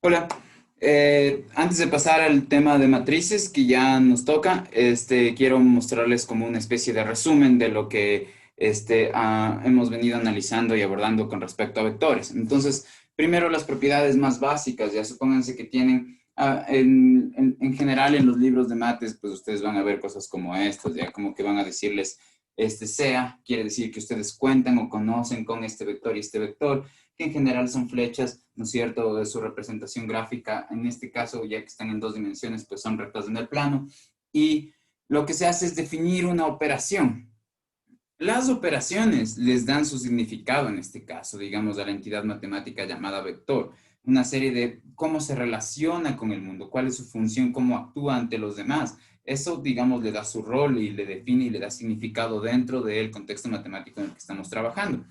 Hola. Antes de pasar al tema de matrices que ya nos toca, quiero mostrarles como una especie de resumen de lo que hemos venido analizando y abordando con respecto a vectores. Entonces, primero las propiedades más básicas, ya supónganse que tienen, en general en los libros de mates, pues ustedes van a ver cosas como estas, ya como que van a decirles, sea, quiere decir que ustedes cuentan o conocen con este vector y este vector que en general son flechas, ¿no es cierto?, de su representación gráfica. En este caso, ya que están en dos dimensiones, pues son rectas en el plano. Y lo que se hace es definir una operación. Las operaciones les dan su significado en este caso, digamos, a la entidad matemática llamada vector, una serie de cómo se relaciona con el mundo, cuál es su función, cómo actúa ante los demás. Eso, digamos, le da su rol y le define y le da significado dentro del contexto matemático en el que estamos trabajando.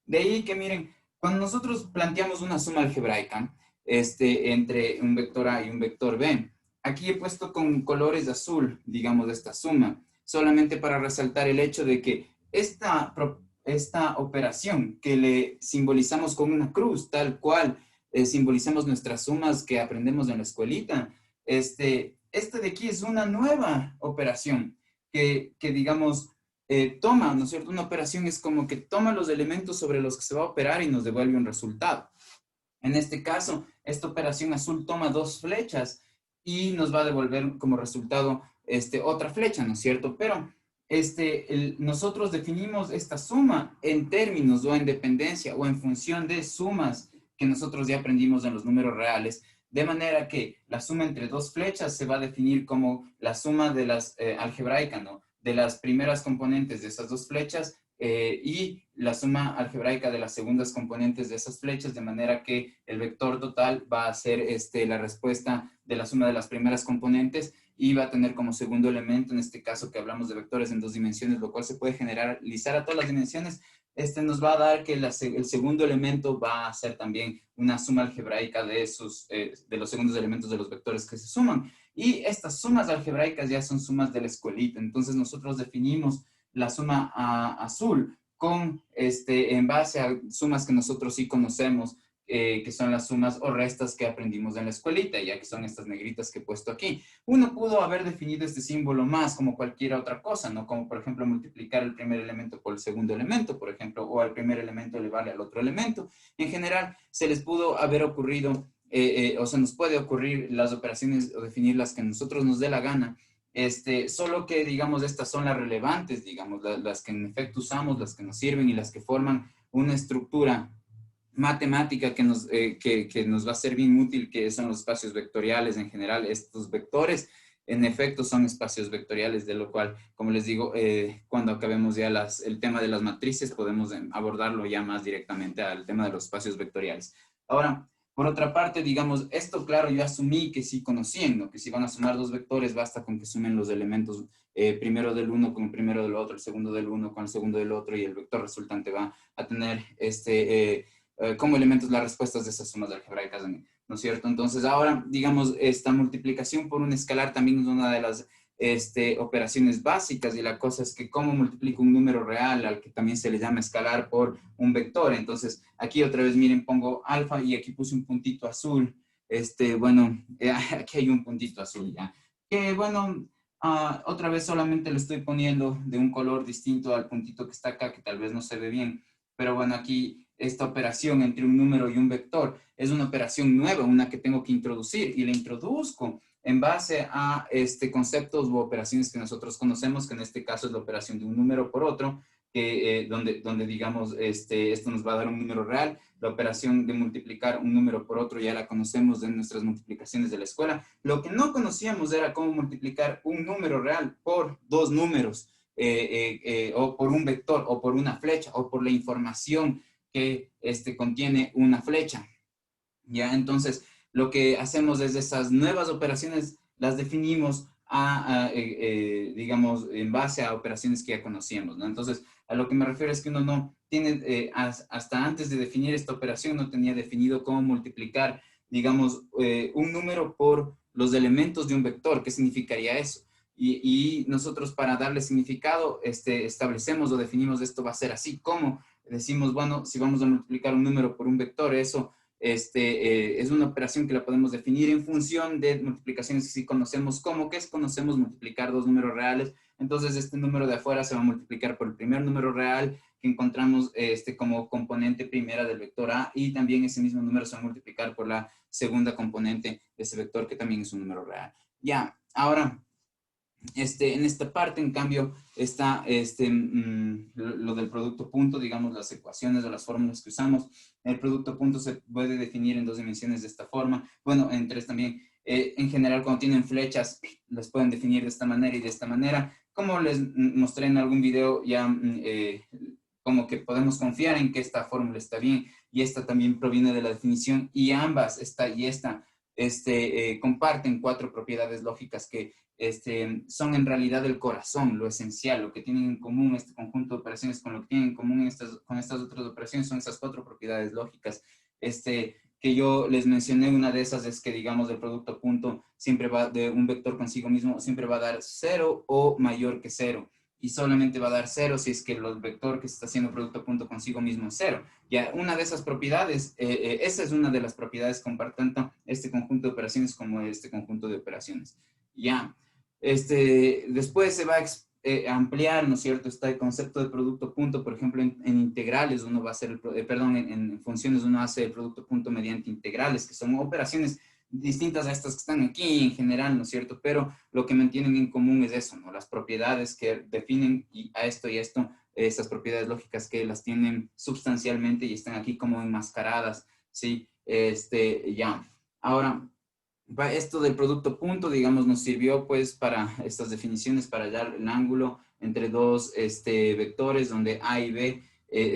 De ahí que miren, cuando nosotros planteamos una suma algebraica entre un vector A y un vector B, aquí he puesto con colores azul, digamos, esta suma, solamente para resaltar el hecho de que esta operación que le simbolizamos con una cruz, tal cual simbolizamos nuestras sumas que aprendemos en la escuelita, este de aquí es una nueva operación que digamos, toma, ¿no es cierto? Una operación es como que toma los elementos sobre los que se va a operar y nos devuelve un resultado. En este caso, esta operación azul toma dos flechas y nos va a devolver como resultado otra flecha, ¿no es cierto? Pero nosotros definimos esta suma en términos o en dependencia o en función de sumas que nosotros ya aprendimos en los números reales, de manera que la suma entre dos flechas se va a definir como la suma de las algebraica, ¿no? De las primeras componentes de esas dos flechas y la suma algebraica de las segundas componentes de esas flechas, de manera que el vector total va a ser la respuesta de la suma de las primeras componentes y va a tener como segundo elemento, en este caso que hablamos de vectores en dos dimensiones, lo cual se puede generalizar a todas las dimensiones. Nos va a dar que el segundo elemento va a ser también una suma algebraica de los segundos elementos de los vectores que se suman. Y estas sumas algebraicas ya son sumas de la escuelita. Entonces nosotros definimos la suma azul con en base a sumas que nosotros sí conocemos, que son las sumas o restas que aprendimos en la escuelita, ya que son estas negritas que he puesto aquí. Uno pudo haber definido este símbolo más como cualquier otra cosa, ¿no? Como por ejemplo multiplicar el primer elemento por el segundo elemento, por ejemplo, o al primer elemento elevarle al otro elemento. En general, se les pudo haber ocurrido, o se nos puede ocurrir las operaciones o definir las que a nosotros nos dé la gana, solo que, digamos, estas son las relevantes, digamos, las que en efecto usamos, las que nos sirven y las que forman una estructura matemática que nos va a ser bien útil, que son los espacios vectoriales en general. Estos vectores, en efecto, son espacios vectoriales, de lo cual, como les digo, cuando acabemos ya el tema de las matrices, podemos abordarlo ya más directamente al tema de los espacios vectoriales. Ahora, por otra parte, digamos, esto, claro, yo asumí que sí conociendo, que si van a sumar dos vectores, basta con que sumen los elementos primero del uno con el primero del otro, el segundo del uno con el segundo del otro, y el vector resultante va a tener como elementos las respuestas de esas sumas algebraicas, ¿no es cierto? Entonces, ahora, digamos, esta multiplicación por un escalar también es una de las operaciones básicas, y la cosa es que cómo multiplico un número real al que también se le llama escalar por un vector. Entonces, aquí otra vez, miren, pongo alfa y aquí puse un puntito azul. Bueno, aquí hay un puntito azul ya. Que bueno, otra vez solamente lo estoy poniendo de un color distinto al puntito que está acá, que tal vez no se ve bien. Pero bueno, aquí esta operación entre un número y un vector es una operación nueva, una que tengo que introducir, y la introduzco en base a conceptos u operaciones que nosotros conocemos, que en este caso es la operación de un número por otro, donde digamos, esto nos va a dar un número real. La operación de multiplicar un número por otro ya la conocemos de nuestras multiplicaciones de la escuela. Lo que no conocíamos era cómo multiplicar un número real por dos números, o por un vector, o por una flecha, o por la información que contiene una flecha. ¿Ya? Entonces, lo que hacemos es esas nuevas operaciones, las definimos digamos, en base a operaciones que ya conocíamos, ¿no? Entonces, a lo que me refiero es que uno no tiene, hasta antes de definir esta operación, no tenía definido cómo multiplicar, digamos, un número por los elementos de un vector. ¿Qué significaría eso? Y nosotros, para darle significado, establecemos o definimos esto va a ser así. ¿Cómo? Decimos, bueno, si vamos a multiplicar un número por un vector, eso es una operación que la podemos definir en función de multiplicaciones que sí conocemos. ¿Cómo? ¿Qué es? Conocemos multiplicar dos números reales. Entonces, este número de afuera se va a multiplicar por el primer número real que encontramos como componente primera del vector A, y también ese mismo número se va a multiplicar por la segunda componente de ese vector, que también es un número real. Ya, ahora, en esta parte, en cambio, está lo del producto punto, digamos, las ecuaciones o las fórmulas que usamos. El producto punto se puede definir en dos dimensiones de esta forma, bueno, en tres también. En general, cuando tienen flechas, las pueden definir de esta manera y de esta manera. Como les mostré en algún video, ya como que podemos confiar en que esta fórmula está bien, y esta también proviene de la definición, y ambas, esta y esta, comparten cuatro propiedades lógicas que son en realidad el corazón, lo esencial, lo que tienen en común este conjunto de operaciones con lo que tienen en común con estas otras operaciones, son esas cuatro propiedades lógicas. Que yo les mencioné, una de esas es que, digamos, el producto punto siempre va de un vector consigo mismo, siempre va a dar cero o mayor que cero, y solamente va a dar cero si es que el vector que se está haciendo producto punto consigo mismo es cero. Ya, una de esas propiedades, esa es una de las propiedades que comparten tanto este conjunto de operaciones como este conjunto de operaciones. Ya, después se va a ampliar, ¿no es cierto? Está el concepto de producto punto, por ejemplo, en integrales uno va a hacer, perdón, en funciones uno hace el producto punto mediante integrales, que son operaciones distintas a estas que están aquí en general, ¿no es cierto? Pero lo que mantienen en común es eso, ¿no? Las propiedades que definen a esto y esto, estas propiedades lógicas que las tienen sustancialmente y están aquí como enmascaradas, ¿sí? Ya. Ahora, esto del producto punto, digamos, nos sirvió pues para estas definiciones, para hallar el ángulo entre dos vectores donde A y B,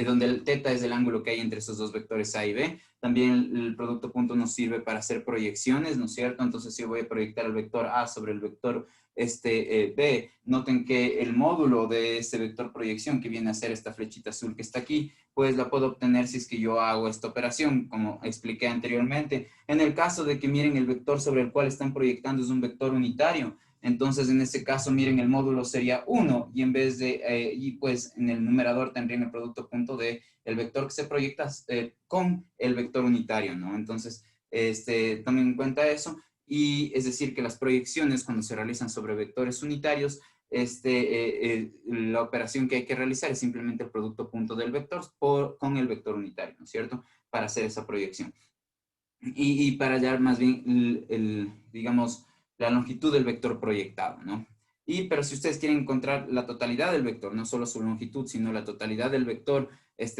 donde el teta es el ángulo que hay entre esos dos vectores A y B. También el producto punto nos sirve para hacer proyecciones, ¿no es cierto? Entonces, si yo voy a proyectar el vector A sobre el vector B, noten que el módulo de este vector proyección, que viene a ser esta flechita azul que está aquí, pues la puedo obtener si es que yo hago esta operación, como expliqué anteriormente. En el caso de que miren el vector sobre el cual están proyectando es un vector unitario, entonces en este caso miren el módulo sería 1, y en vez de, y pues en el numerador tendrían el producto punto de el vector que se proyecta con el vector unitario, ¿no? Entonces, tomen en cuenta eso, y es decir que las proyecciones cuando se realizan sobre vectores unitarios, la operación que hay que realizar es simplemente el producto punto del vector con el vector unitario, ¿no es cierto? Para hacer esa proyección. Y para hallar más bien, digamos, la longitud del vector proyectado, ¿no? Pero si ustedes quieren encontrar la totalidad del vector, no solo su longitud, sino la totalidad del vector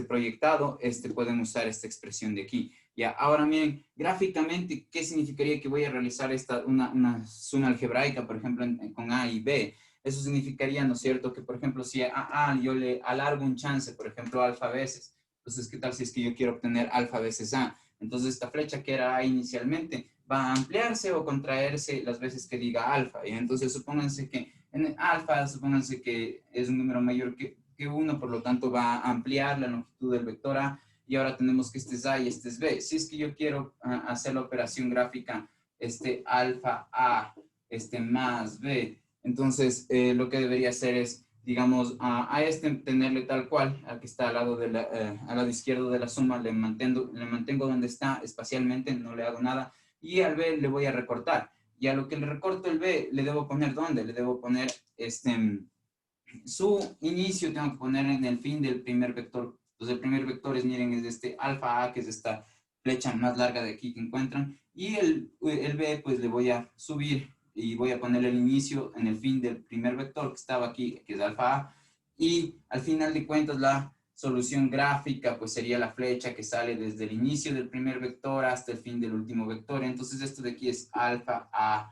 proyectado, pueden usar esta expresión de aquí. Ya, ahora miren, gráficamente, ¿qué significaría que voy a realizar una suma algebraica, por ejemplo, con A y B? Eso significaría, ¿no es cierto?, que, por ejemplo, si a A yo le alargo un chance, por ejemplo, alfa veces, entonces, ¿qué tal si es que yo quiero obtener alfa veces A? Entonces, esta flecha que era A inicialmente va a ampliarse o contraerse las veces que diga alfa. Y entonces, supónganse que en alfa, supónganse que es un número mayor que 1, por lo tanto va a ampliar la longitud del vector A, y ahora tenemos que este es A y este es B. Si es que yo quiero hacer la operación gráfica alfa A más B, entonces lo que debería hacer es, digamos, a tenerle tal cual, al que está al lado, al lado izquierdo de la suma, le mantengo donde está espacialmente, no le hago nada, y al B le voy a recortar. Y a lo que le recorto el B, le debo poner ¿dónde? Le debo poner su inicio, tengo que poner en el fin del primer vector. Entonces el primer vector es, miren, es alfa A, que es esta flecha más larga de aquí que encuentran, y el B pues le voy a subir y voy a poner el inicio en el fin del primer vector que estaba aquí, que es alfa A, y al final de cuentas la solución gráfica pues sería la flecha que sale desde el inicio del primer vector hasta el fin del último vector. Entonces esto de aquí es alfa A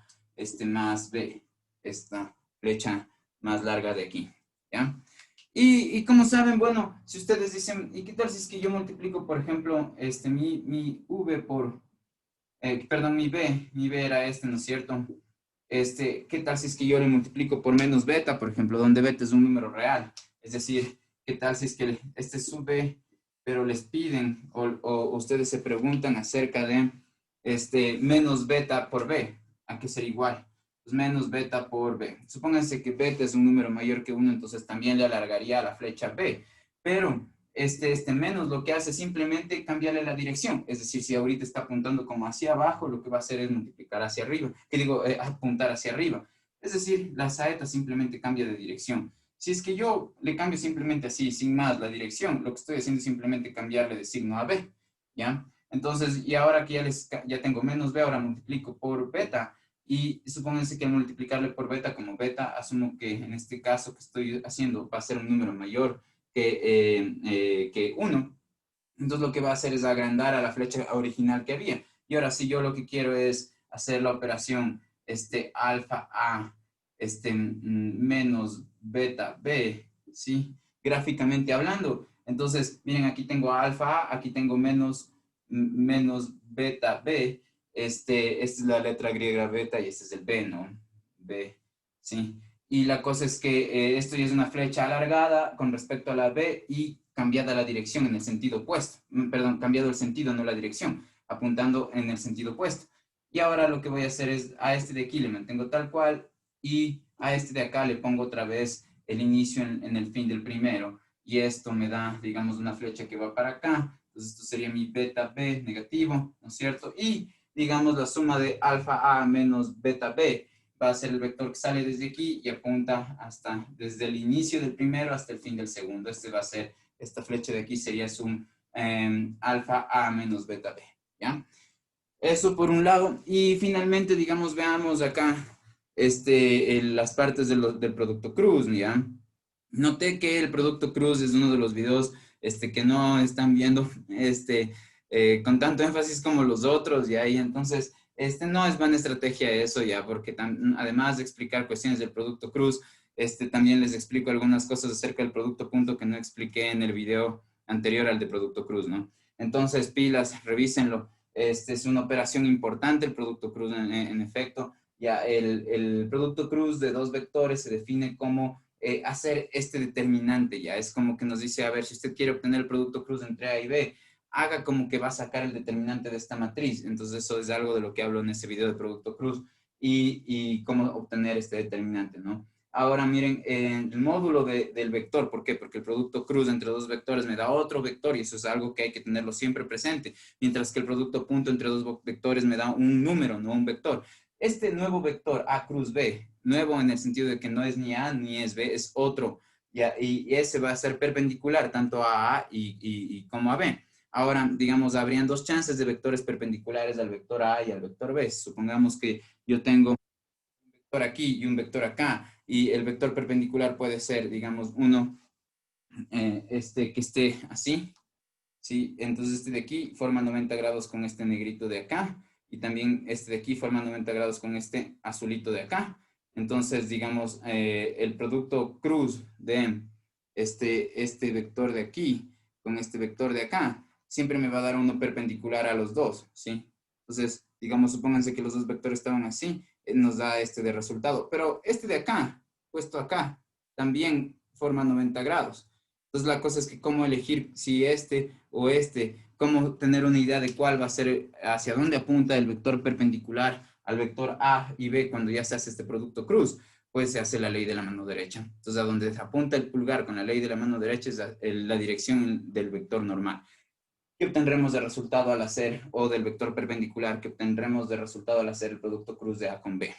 más B, esta flecha más larga de aquí, ¿ya? Y como saben, bueno, si ustedes dicen, ¿y qué tal si es que yo multiplico, por ejemplo, mi V por, perdón, mi B era ¿no es cierto? ¿Qué tal si es que yo le multiplico por menos beta, por ejemplo, donde beta es un número real? Es decir, ¿qué tal si es que este es su B, pero les piden o ustedes se preguntan acerca de menos beta por B? ¿A qué sería igual? Pues menos beta por B. Supónganse que beta es un número mayor que 1, entonces también le alargaría a la flecha B. Pero este menos lo que hace es simplemente cambiarle la dirección. Es decir, si ahorita está apuntando como hacia abajo, lo que va a hacer es multiplicar hacia arriba. Que digo, apuntar hacia arriba. Es decir, la saeta simplemente cambia de dirección. Si es que yo le cambio simplemente así, sin más, la dirección, lo que estoy haciendo es simplemente cambiarle de signo a B, ¿ya? Entonces, y ahora que ya tengo menos B, ahora multiplico por beta. Y supónganse que al multiplicarle por beta como beta, asumo que en este caso que estoy haciendo va a ser un número mayor que 1. Entonces lo que va a hacer es agrandar a la flecha original que había. Y ahora si yo lo que quiero es hacer la operación alfa A menos beta B, ¿sí? Gráficamente hablando. Entonces, miren, aquí tengo alfa A, aquí tengo menos beta B. Esta es la letra griega beta y este es el B, ¿no? B, ¿sí? Y la cosa es que esto ya es una flecha alargada con respecto a la B y cambiada la dirección en el sentido opuesto. Perdón, cambiado el sentido, no la dirección, apuntando en el sentido opuesto. Y ahora lo que voy a hacer es a este de aquí le mantengo tal cual y a este de acá le pongo otra vez el inicio en el fin del primero. Y esto me da, digamos, una flecha que va para acá. Entonces esto sería mi beta B negativo, ¿no es cierto? Y digamos la suma de alfa A menos beta B va a ser el vector que sale desde aquí y apunta desde el inicio del primero hasta el fin del segundo. Este va a ser, esta flecha de aquí sería su alfa A menos beta B, ¿ya? Eso por un lado. Y finalmente, digamos, veamos acá las partes del producto cruz, ¿ya? Noté que el producto cruz es uno de los videos que no están viendo con tanto énfasis como los otros, ¿ya? Y entonces, no es buena estrategia eso, ¿ya? Porque además de explicar cuestiones del producto cruz, también les explico algunas cosas acerca del producto punto que no expliqué en el video anterior al de producto cruz, ¿no? Entonces, pilas, revísenlo. Es una operación importante, el producto cruz en efecto. Ya el producto cruz de dos vectores se define como hacer este determinante, ya es como que nos dice, a ver, si usted quiere obtener el producto cruz entre A y B, haga como que va a sacar el determinante de esta matriz. Entonces eso es algo de lo que hablo en ese video de producto cruz y cómo obtener este determinante, ¿no? Ahora miren, el módulo del vector, ¿por qué? Porque el producto cruz entre dos vectores me da otro vector y eso es algo que hay que tenerlo siempre presente, mientras que el producto punto entre dos vectores me da un número, no un vector. Este nuevo vector A cruz B, nuevo en el sentido de que no es ni A ni es B, es otro, ¿ya? Y ese va a ser perpendicular tanto a A y como a B. Ahora, digamos, habrían dos chances de vectores perpendiculares al vector A y al vector B. Supongamos que yo tengo un vector aquí y un vector acá, y el vector perpendicular puede ser, digamos, uno que esté así, ¿sí? Entonces este de aquí forma 90 grados con este negrito de acá y también este de aquí forma 90 grados con este azulito de acá. Entonces, digamos, el producto cruz de este vector de aquí con este vector de acá siempre me va a dar uno perpendicular a los dos, ¿sí? Entonces, digamos, supónganse que los dos vectores estaban así, nos da este de resultado. Pero este de acá, puesto acá, también forma 90 grados. Entonces la cosa es que cómo elegir si este o cómo tener una idea de cuál va a ser, hacia dónde apunta el vector perpendicular al vector A y B cuando ya se hace este producto cruz, pues se hace la ley de la mano derecha. Entonces a donde se apunta el pulgar con la ley de la mano derecha es la dirección del vector normal. ¿Qué obtendremos de resultado al hacer, o del vector perpendicular que obtendremos de resultado al hacer el producto cruz de A con B?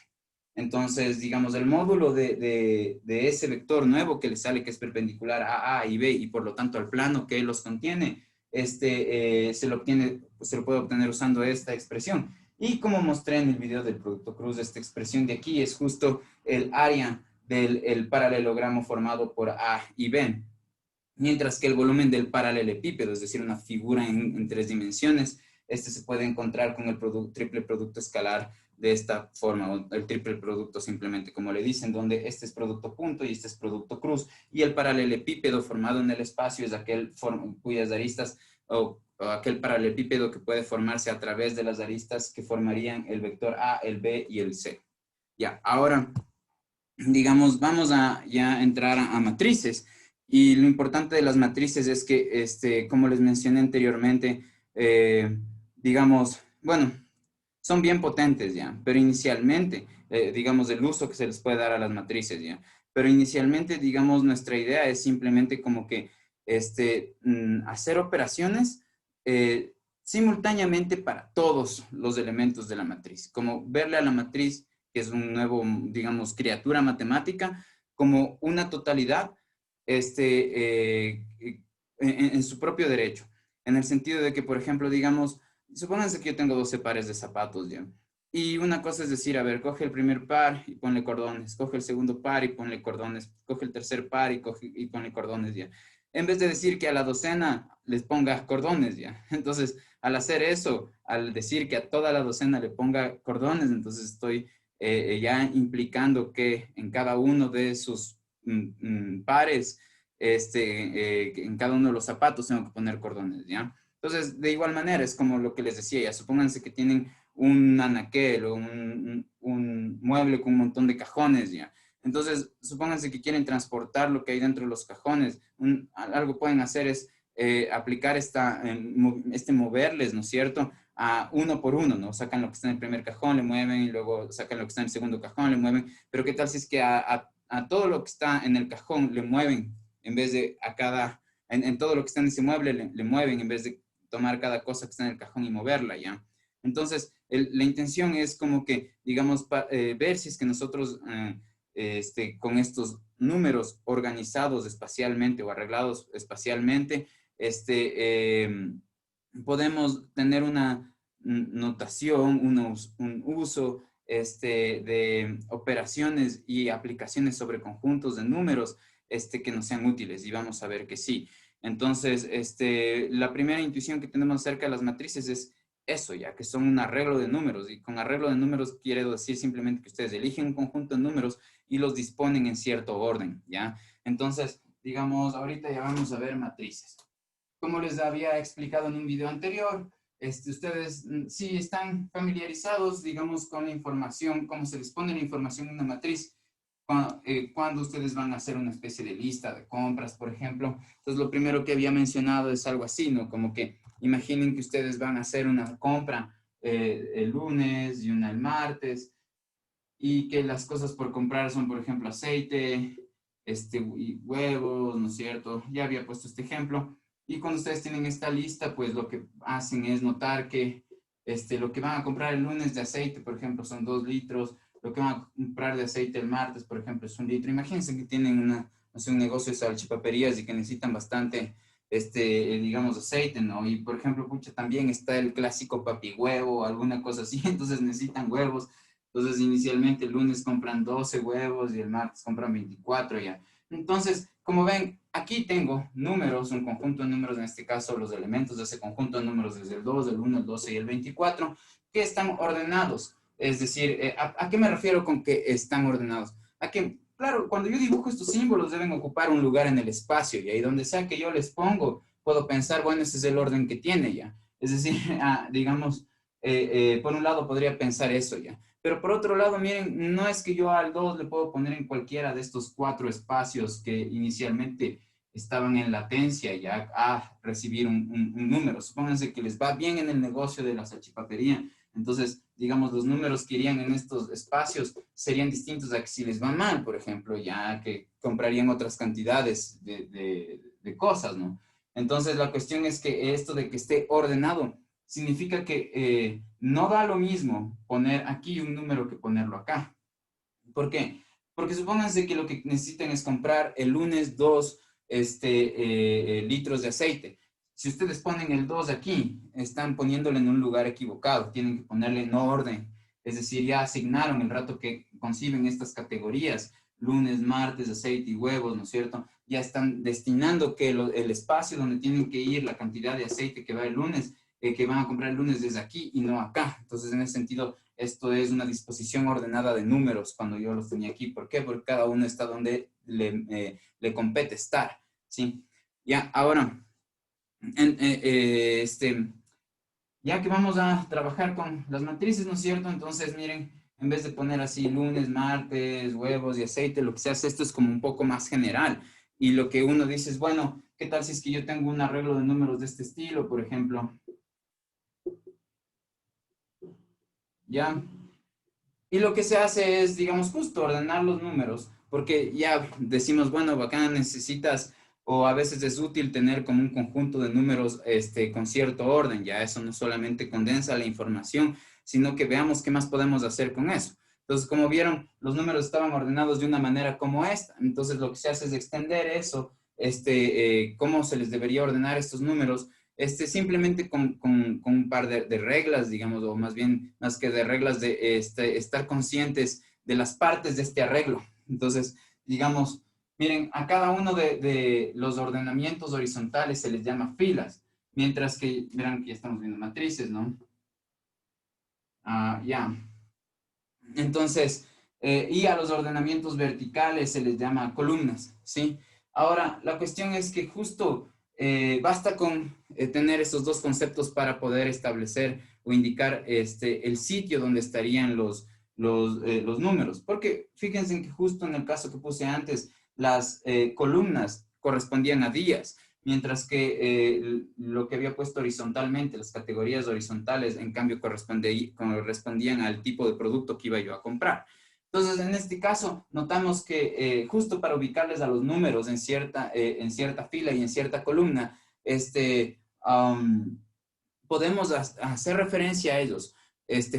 Entonces, digamos, el módulo de ese vector nuevo que le sale que es perpendicular a y B y por lo tanto al plano que los contiene, se lo puede obtener usando esta expresión. Y como mostré en el video del producto cruz, esta expresión de aquí es justo el área del paralelogramo formado por A y B. Mientras que el volumen del paralelepípedo, es decir, una figura en tres dimensiones, se puede encontrar con el triple producto escalar de esta forma, o el triple producto simplemente como le dicen, donde este es producto punto y este es producto cruz, y el paralelepípedo formado en el espacio es aquel cuyas aristas, o aquel paralelepípedo que puede formarse a través de las aristas que formarían el vector A, el B y el C. Ya, ahora digamos, vamos a ya entrar a matrices. Y lo importante de las matrices es que, como les mencioné anteriormente, digamos, bueno, son bien potentes ya, pero inicialmente, digamos, el uso que se les puede dar a las matrices ya, pero inicialmente, digamos, nuestra idea es simplemente como que hacer operaciones simultáneamente para todos los elementos de la matriz, como verle a la matriz, que es un nuevo, digamos, criatura matemática, como una totalidad en su propio derecho, en el sentido de que, por ejemplo, digamos, supónganse que yo tengo 12 pares de zapatos, ¿ya? Y una cosa es decir, a ver, coge el primer par y ponle cordones, coge el segundo par y ponle cordones, coge el tercer par y ponle cordones, ¿ya? En vez de decir que a la docena les ponga cordones, ¿ya? Entonces, al hacer eso, al decir que a toda la docena le ponga cordones, entonces estoy ya implicando que en cada uno de sus pares, en cada uno de los zapatos tengo que poner cordones, ¿ya? Entonces, de igual manera, es como lo que les decía, ya supónganse que tienen un anaquel o un mueble con un montón de cajones, ¿ya? Entonces, supónganse que quieren transportar lo que hay dentro de los cajones. Algo que pueden hacer es aplicar moverles, ¿no es cierto? A uno por uno, ¿no? Sacan lo que está en el primer cajón, le mueven y luego sacan lo que está en el segundo cajón, le mueven. Pero ¿qué tal si es que a todo lo que está en el cajón le mueven en vez de en todo lo que está en ese mueble le mueven en vez de tomar cada cosa que está en el cajón y moverla, ¿ya? Entonces, la intención es como que, digamos, ver si es que nosotros con estos números organizados espacialmente o arreglados espacialmente, podemos tener una notación, un uso de operaciones y aplicaciones sobre conjuntos de números que nos sean útiles, y vamos a ver que sí. Entonces, la primera intuición que tenemos acerca de las matrices es eso, ya que son un arreglo de números, y con arreglo de números quiero decir simplemente que ustedes eligen un conjunto de números y los disponen en cierto orden, ¿ya? Entonces, digamos, ahorita ya vamos a ver matrices. Como les había explicado en un video anterior, ustedes sí están familiarizados, digamos, con la información, cómo se les pone la información en una matriz, cuando ustedes van a hacer una especie de lista de compras, por ejemplo. Entonces, lo primero que había mencionado es algo así, ¿no? Como que imaginen que ustedes van a hacer una compra el lunes y una el martes, y que las cosas por comprar son, por ejemplo, aceite, y huevos, ¿no es cierto? Ya había puesto este ejemplo. Y cuando ustedes tienen esta lista, pues lo que hacen es notar que lo que van a comprar el lunes de aceite, por ejemplo, son 2 litros. Lo que van a comprar de aceite el martes, por ejemplo, es 1 litro. Imagínense que tienen no sé, un negocio de salchipaperías y que necesitan bastante, digamos, aceite, ¿no? Y, por ejemplo, pucha, también está el clásico papi huevo o alguna cosa así, entonces necesitan huevos. Entonces, inicialmente el lunes compran 12 huevos y el martes compran 24 ya. Entonces, como ven, aquí tengo números, un conjunto de números, en este caso los elementos de ese conjunto de números desde el 2, el 1, el 12 y el 24, que están ordenados. Es decir, ¿a qué me refiero con que están ordenados? A que, claro, cuando yo dibujo estos símbolos deben ocupar un lugar en el espacio, y ahí donde sea que yo les pongo, puedo pensar, bueno, ese es el orden que tiene ya. Es decir, digamos, por un lado podría pensar eso ya. Pero por otro lado, miren, no es que yo al 2 le puedo poner en cualquiera de estos 4 espacios que inicialmente estaban en latencia ya a recibir un número. Supónganse que les va bien en el negocio de la salchipapería. Entonces, digamos, los números que irían en estos espacios serían distintos a que si les va mal, por ejemplo, ya que comprarían otras cantidades de cosas, ¿no? Entonces, la cuestión es que esto de que esté ordenado significa que no da lo mismo poner aquí un número que ponerlo acá. ¿Por qué? Porque supónganse que lo que necesitan es comprar el lunes 2 litros de aceite. Si ustedes ponen el 2 aquí, están poniéndolo en un lugar equivocado, tienen que ponerle en orden. Es decir, ya asignaron el rato que conciben estas categorías, lunes, martes, aceite y huevos, ¿no es cierto? Ya están destinando que el espacio donde tienen que ir, la cantidad de aceite que va el lunes, que van a comprar el lunes desde aquí y no acá. Entonces, en ese sentido, esto es una disposición ordenada de números cuando yo los tenía aquí. ¿Por qué? Porque cada uno está donde le compete estar, ¿sí? Ya, ahora, ya que vamos a trabajar con las matrices, ¿no es cierto? Entonces, miren, en vez de poner así lunes, martes, huevos y aceite, lo que se hace esto es como un poco más general. Y lo que uno dice es, bueno, ¿qué tal si es que yo tengo un arreglo de números de este estilo, por ejemplo? ¿Ya? Y lo que se hace es, digamos, justo ordenar los números, porque ya decimos, bueno, bacán, necesitas o a veces es útil tener como un conjunto de números con cierto orden, ya eso no solamente condensa la información, sino que veamos qué más podemos hacer con eso. Entonces, como vieron, los números estaban ordenados de una manera como esta. Entonces, lo que se hace es extender eso, cómo se les debería ordenar estos números, simplemente con un par de reglas, digamos, o más bien, más que de reglas, de estar conscientes de las partes de este arreglo. Entonces, digamos, miren, a cada uno de los ordenamientos horizontales se les llama filas, mientras que, verán que ya estamos viendo matrices, ¿no? Ya. Entonces, y a los ordenamientos verticales se les llama columnas, ¿sí? Ahora, la cuestión es que justo basta con tener esos dos conceptos para poder establecer o indicar el sitio donde estarían los números. Porque fíjense en que justo en el caso que puse antes, las columnas correspondían a días, mientras que lo que había puesto horizontalmente, las categorías horizontales, en cambio correspondían al tipo de producto que iba yo a comprar. Entonces, en este caso, notamos que justo para ubicarles a los números en cierta fila y en cierta columna, podemos hacer referencia a ellos,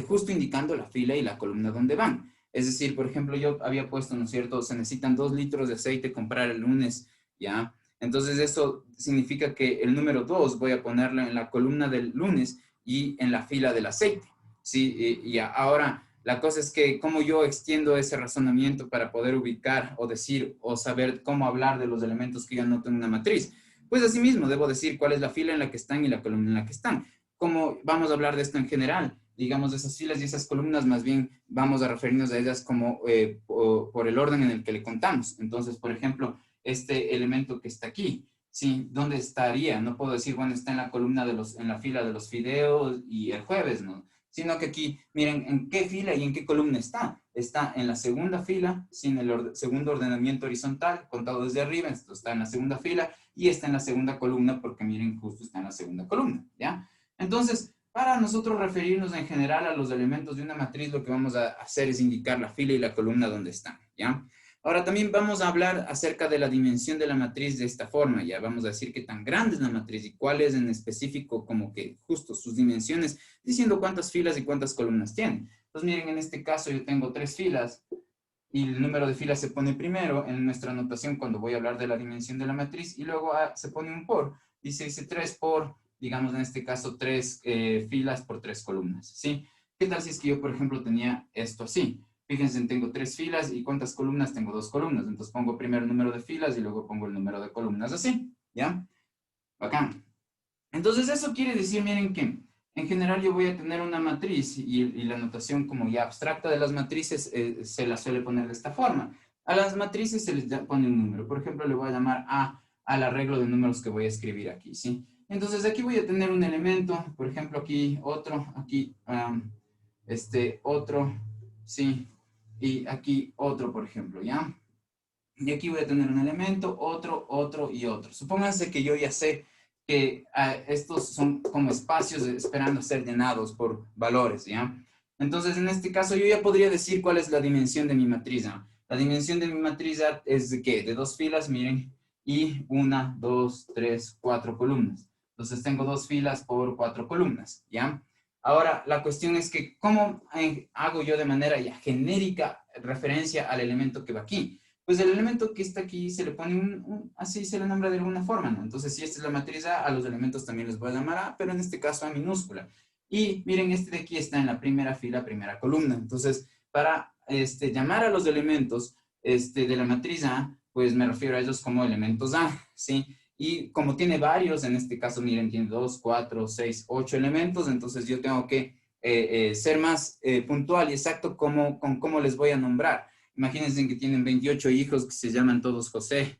justo indicando la fila y la columna donde van. Es decir, por ejemplo, yo había puesto, ¿no es cierto?, se necesitan 2 litros de aceite comprar el lunes, ¿ya? Entonces, eso significa que el número 2 voy a ponerlo en la columna del lunes y en la fila del aceite, ¿sí? Y ahora, la cosa es que cómo yo extiendo ese razonamiento para poder ubicar o decir o saber cómo hablar de los elementos que yo anoto en una matriz. Pues asimismo, debo decir cuál es la fila en la que están y la columna en la que están. Como vamos a hablar de esto en general, digamos, de esas filas y esas columnas, más bien vamos a referirnos a ellas como por el orden en el que le contamos. Entonces, por ejemplo, este elemento que está aquí, ¿sí? ¿Dónde estaría? No puedo decir, bueno, está en la columna en la fila de los fideos y el jueves, ¿no? Sino que aquí, miren, en qué fila y en qué columna está. Está en la segunda fila, sin el segundo ordenamiento horizontal, contado desde arriba, esto está en la segunda fila, y está en la segunda columna, porque miren, justo está en la segunda columna, ¿ya? Entonces, para nosotros referirnos en general a los elementos de una matriz, lo que vamos a hacer es indicar la fila y la columna donde están, ¿ya? Ahora también vamos a hablar acerca de la dimensión de la matriz de esta forma, ya vamos a decir qué tan grande es la matriz y cuál es en específico como que justo sus dimensiones, diciendo cuántas filas y cuántas columnas tiene. Entonces miren, en este caso yo tengo 3 filas y el número de filas se pone primero en nuestra anotación cuando voy a hablar de la dimensión de la matriz y luego se pone un por, dice 3 por, digamos en este caso 3 filas por 3 columnas, ¿sí? ¿Qué tal si es que yo, por ejemplo, tenía esto así? Fíjense, tengo 3 filas y ¿cuántas columnas? Tengo 2 columnas, entonces pongo primero el número de filas y luego pongo el número de columnas así, ¿ya? Bacán. Entonces eso quiere decir, miren que en general yo voy a tener una matriz y la notación como ya abstracta de las matrices se la suele poner de esta forma. A las matrices se les pone un número. Por ejemplo, le voy a llamar A al arreglo de números que voy a escribir aquí, ¿sí? Entonces aquí voy a tener un elemento, por ejemplo, aquí otro, aquí otro, ¿sí? Y aquí otro, por ejemplo, ¿ya? Y aquí voy a tener un elemento, otro y otro. Supónganse que yo ya sé que estos son como espacios esperando ser llenados por valores, ¿ya? Entonces, en este caso, yo ya podría decir cuál es la dimensión de mi matriz, ¿no? La dimensión de mi matriz es de ¿qué? De 2 filas, miren, y 1, 2, 3, 4 columnas. Entonces, tengo 2 filas por 4 columnas, ¿ya? Ahora, la cuestión es que, ¿cómo hago yo de manera ya genérica referencia al elemento que va aquí? Pues el elemento que está aquí se le pone así se le nombra de alguna forma, ¿no? Entonces, si esta es la matriz a los elementos también les voy a llamar A, pero en este caso A minúscula. Y miren, este de aquí está en la primera fila, primera columna. Entonces, para llamar a los elementos de la matriz A, pues me refiero a ellos como elementos A, ¿sí? Y como tiene varios, en este caso, miren, tiene 2, 4, 6, 8 elementos, entonces yo tengo que ser más puntual y exacto con cómo les voy a nombrar. Imagínense que tienen 28 hijos que se llaman todos José.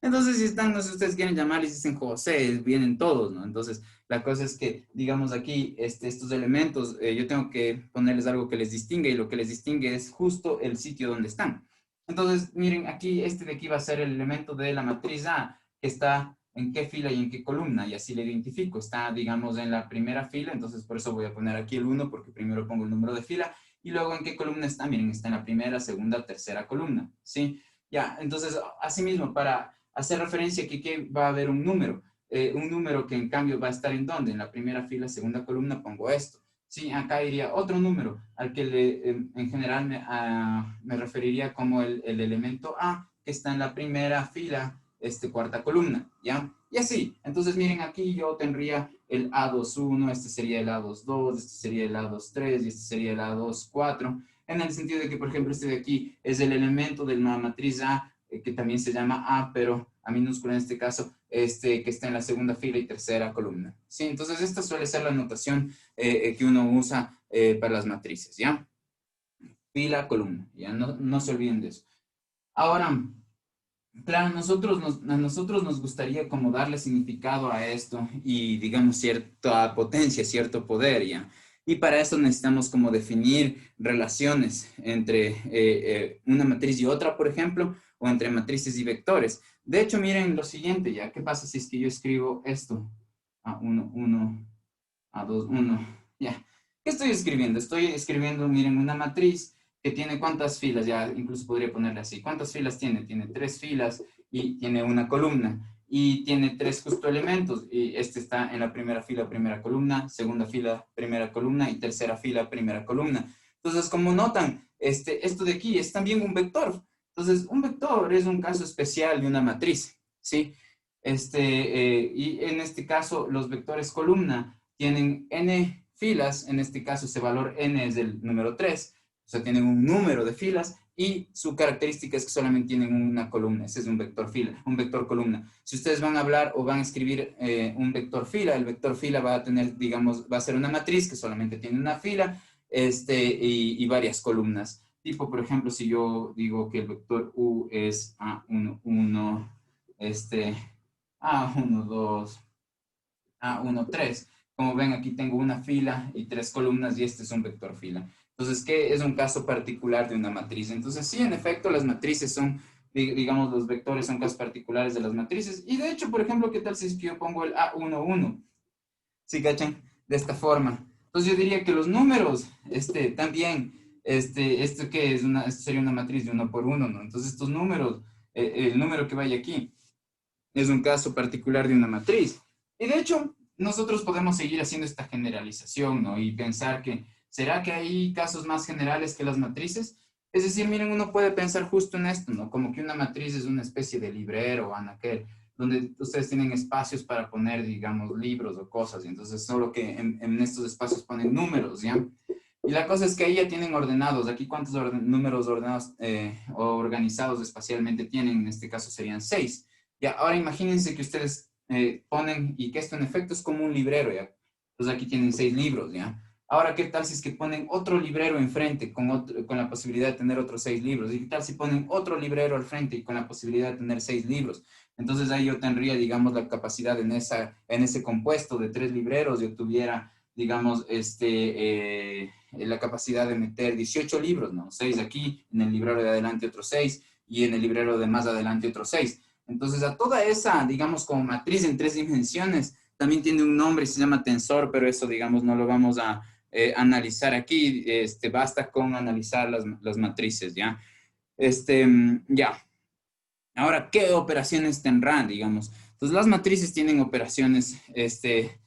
Entonces, si están, no sé si ustedes quieren llamarles, dicen José, vienen todos, ¿no? Entonces, la cosa es que, digamos aquí, estos elementos, yo tengo que ponerles algo que les distingue y lo que les distingue es justo el sitio donde están. Entonces, miren, aquí, este de aquí va a ser el elemento de la matriz A, que está en qué fila y en qué columna, y así le identifico. Está, digamos, en la primera fila, entonces por eso voy a poner aquí el 1, porque primero pongo el número de fila, y luego en qué columna está, miren, está en la primera, segunda, tercera columna, ¿sí? Ya, entonces, asimismo, para hace referencia que va a haber un número que en cambio va a estar ¿en dónde? En la primera fila, segunda columna, pongo esto. Sí, acá iría otro número al que en general me referiría como el elemento A, que está en la primera fila, cuarta columna, ¿ya? Y así, entonces miren, aquí yo tendría el A21, este sería el A22, este sería el A23 y este sería el A24, en el sentido de que, por ejemplo, este de aquí es el elemento de una matriz A, que también se llama A, pero a minúscula en este caso, que está en la segunda fila y tercera columna. ¿Sí? Entonces, esta suele ser la notación que uno usa para las matrices, ¿ya? Fila, columna, ¿ya? No se olviden de eso. Ahora, claro, a nosotros nos gustaría como darle significado a esto y, digamos, cierta potencia, cierto poder, ¿ya? Y para eso necesitamos como definir relaciones entre una matriz y otra, por ejemplo, o entre matrices y vectores. De hecho, miren lo siguiente, ¿ya? ¿Qué pasa si es que yo escribo esto? A1, 1, A2, 1, ya. ¿Qué estoy escribiendo? Estoy escribiendo, miren, una matriz que tiene cuántas filas, ya incluso podría ponerle así. ¿Cuántas filas tiene? Tiene 3 filas y tiene una columna. Y tiene 3 justo elementos. Y este está en la primera fila, primera columna, segunda fila, primera columna y tercera fila, primera columna. Entonces, como notan, esto de aquí es también un vector. Entonces, un vector es un caso especial de una matriz, ¿sí? Y en este caso, los vectores columna tienen n filas, en este caso ese valor n es del número 3, o sea, tienen un número de filas y su característica es que solamente tienen una columna, ese es un vector fila, un vector columna. Si ustedes van a hablar o van a escribir un vector fila, el vector fila va a tener, digamos, va a ser una matriz que solamente tiene una fila y varias columnas. Tipo, por ejemplo, si yo digo que el vector U es A1, 1, A1, 2, A1, 3. Como ven, aquí tengo una fila y 3 columnas y este es un vector fila. Entonces, ¿qué es un caso particular de una matriz? Entonces, sí, en efecto, las matrices son, digamos, los vectores son casos particulares de las matrices. Y de hecho, por ejemplo, ¿qué tal si es que yo pongo el A1, 1? ¿Sí cachan? De esta forma. Entonces, yo diría que los números, también, esto que es esto sería una matriz de 1 por 1, ¿no? Entonces, estos números, el número que vaya aquí, es un caso particular de una matriz. Y de hecho, nosotros podemos seguir haciendo esta generalización, ¿no? Y pensar que, ¿será que hay casos más generales que las matrices? Es decir, miren, uno puede pensar justo en esto, ¿no? Como que una matriz es una especie de librero o anaquel, donde ustedes tienen espacios para poner, digamos, libros o cosas, y entonces solo que en estos espacios ponen números, ¿ya? Y la cosa es que ahí ya tienen ordenados, aquí cuántos números ordenados o organizados espacialmente tienen, en este caso serían 6. Ya, ahora imagínense que ustedes ponen, y que esto en efecto es como un librero, ¿ya? Entonces aquí tienen 6 libros, ¿ya? Ahora, ¿qué tal si es que ponen otro librero enfrente con la posibilidad de tener otros 6 libros? ¿Y qué tal si ponen otro librero al frente y con la posibilidad de tener 6 libros? Entonces ahí yo tendría, digamos, la capacidad en ese compuesto de 3 libreros, yo tuviera, digamos, la capacidad de meter 18 libros, ¿no? 6 aquí, en el librero de adelante otros 6 y en el librero de más adelante otros 6. Entonces, a toda esa, digamos, como matriz en 3 dimensiones, también tiene un nombre y se llama tensor, pero eso, digamos, no lo vamos a analizar aquí. Basta con analizar las matrices, ¿ya? Ya. Ahora, ¿qué operaciones tendrán, digamos? Entonces, las matrices tienen operaciones de este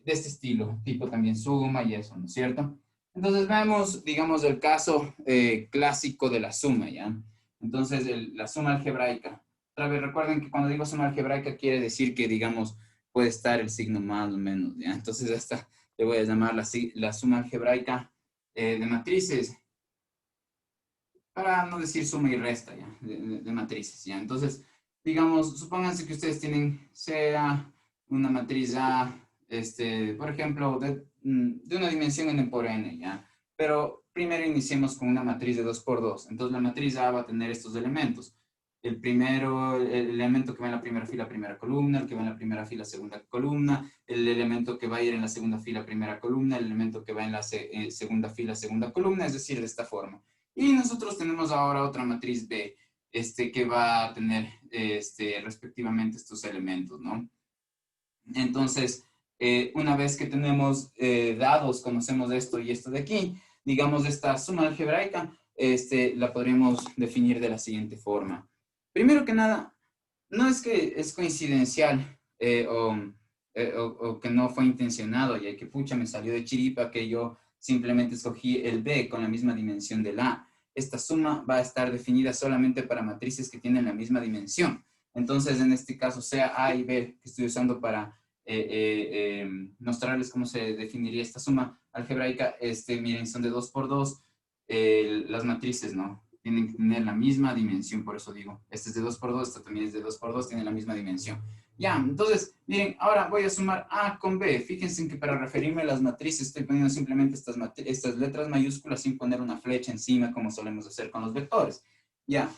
estilo, tipo también suma y eso, ¿no es cierto? Entonces, vemos, digamos, el caso clásico de la suma, ¿ya? Entonces, la suma algebraica. Otra vez, recuerden que cuando digo suma algebraica quiere decir que, digamos, puede estar el signo más o menos, ¿ya? Entonces, esta le voy a llamar la suma algebraica de matrices para no decir suma y resta ya, de matrices, ya. Entonces, digamos, supónganse que ustedes tienen sea una matriz A, por ejemplo, de una dimensión n por n, ya. Pero primero iniciemos con una matriz de 2 por 2. Entonces, la matriz A va a tener estos elementos. El primero, el elemento que va en la primera fila, primera columna, el que va en la primera fila, segunda columna, el elemento que va a ir en la segunda fila, primera columna, el elemento que va en la segunda fila, segunda columna, es decir, de esta forma. Y nosotros tenemos ahora otra matriz B, que va a tener respectivamente estos elementos, ¿no? Entonces, una vez que tenemos dados, conocemos esto y esto de aquí, digamos, esta suma algebraica, la podríamos definir de la siguiente forma. Primero que nada, No es que es coincidencial o que no fue intencionado, ya que pucha, me salió de chiripa que yo simplemente escogí el B con la misma dimensión del A. Esta suma va a estar definida solamente para matrices que tienen la misma dimensión. Entonces, en este caso, sea A y B que estoy usando para mostrarles cómo se definiría esta suma algebraica, miren, son de 2 por 2 las matrices, ¿no? Tienen que tener la misma dimensión, por eso digo, este es de 2 por 2, este también es de 2 por 2, tienen la misma dimensión. Ya, entonces, miren, ahora voy a sumar A con B. Fíjense que para referirme a las matrices estoy poniendo simplemente estas letras mayúsculas sin poner una flecha encima como solemos hacer con los vectores. Ya,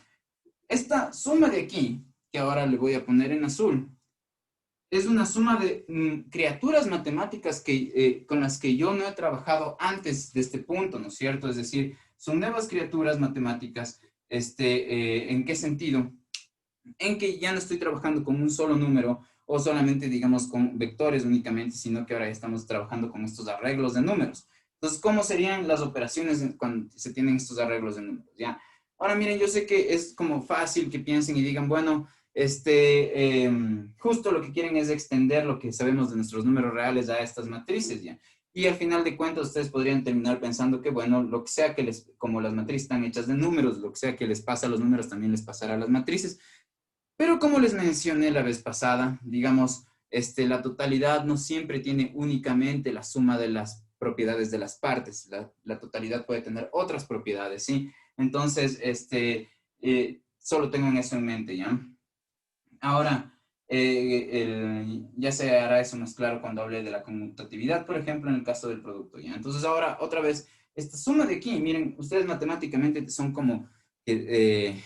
esta suma de aquí, que ahora le voy a poner en azul, es una suma de criaturas matemáticas con las que yo no he trabajado antes de este punto, ¿no es cierto? Es decir, son nuevas criaturas matemáticas. ¿En qué sentido? En que ya no estoy trabajando con un solo número o solamente, digamos, con vectores únicamente, sino que ahora estamos trabajando con estos arreglos de números. Entonces, ¿cómo serían las operaciones cuando se tienen estos arreglos de números? ¿Ya? Ahora, miren, yo sé que es como fácil que piensen y digan, bueno, justo lo que quieren es extender lo que sabemos de nuestros números reales a estas matrices, ¿ya? Y al final de cuentas, ustedes podrían terminar pensando que, bueno, lo que sea que como las matrices están hechas de números, lo que sea que les pasa a los números también les pasará a las matrices. Pero como les mencioné la vez pasada, digamos, la totalidad no siempre tiene únicamente la suma de las propiedades de las partes. La totalidad puede tener otras propiedades, ¿sí? Entonces, solo tengan eso en mente, ¿ya? Ahora, ya se hará eso más claro cuando hable de la conmutatividad, por ejemplo, en el caso del producto, ¿ya? Entonces, ahora, otra vez, esta suma de aquí, miren, ustedes matemáticamente son como,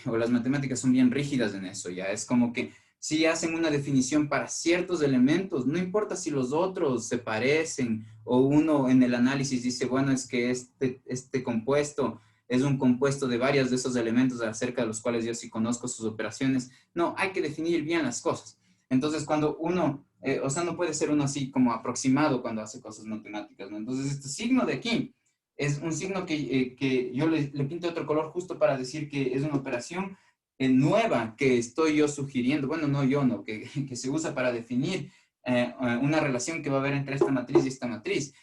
o las matemáticas son bien rígidas en eso, ¿ya? Es como que si hacen una definición para ciertos elementos, no importa si los otros se parecen o uno en el análisis dice, bueno, es que este compuesto es un compuesto de varios de esos elementos acerca de los cuales yo sí conozco sus operaciones. No, hay que definir bien las cosas. Entonces, cuando uno, o sea, no puede ser uno así como aproximado cuando hace cosas matemáticas, ¿no? Entonces, este signo de aquí es un signo que yo le pinto otro color justo para decir que es una operación nueva que estoy yo sugiriendo, bueno, no yo, no, que se usa para definir una relación que va a haber entre esta matriz y esta matriz.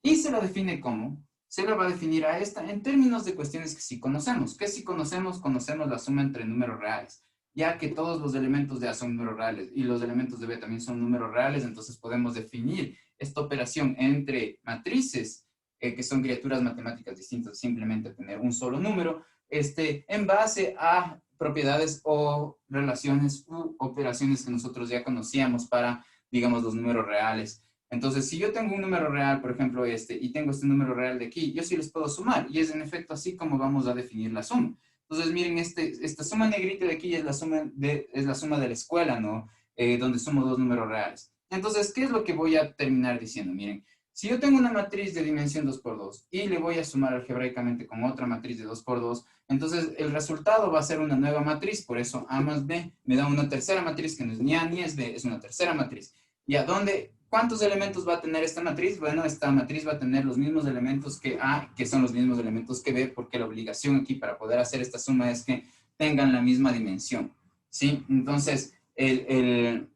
Y se lo define como se le va a definir a esta en términos de cuestiones que sí conocemos. ¿Qué sí conocemos? Conocemos la suma entre números reales, ya que todos los elementos de A son números reales y los elementos de B también son números reales, entonces podemos definir esta operación entre matrices, que son criaturas matemáticas distintas, simplemente tener un solo número, en base a propiedades o relaciones u operaciones que nosotros ya conocíamos para, digamos, los números reales. Entonces, si yo tengo un número real, por ejemplo, y tengo este número real de aquí, yo sí les puedo sumar. Y es en efecto así como vamos a definir la suma. Entonces, miren, esta suma negrita de aquí es es la suma de la escuela, ¿no? Donde somos dos números reales. Entonces, ¿qué es lo que voy a terminar diciendo? Miren, si yo tengo una matriz de dimensión 2 por 2 y le voy a sumar algebraicamente con otra matriz de 2 por 2, entonces el resultado va a ser una nueva matriz, por eso A más B me da una tercera matriz que no es ni A ni es B, es una tercera matriz. ¿Y a dónde? ¿Cuántos elementos va a tener esta matriz? Bueno, esta matriz va a tener los mismos elementos que A, que son los mismos elementos que B, porque la obligación aquí para poder hacer esta suma es que tengan la misma dimensión, ¿sí? Entonces, el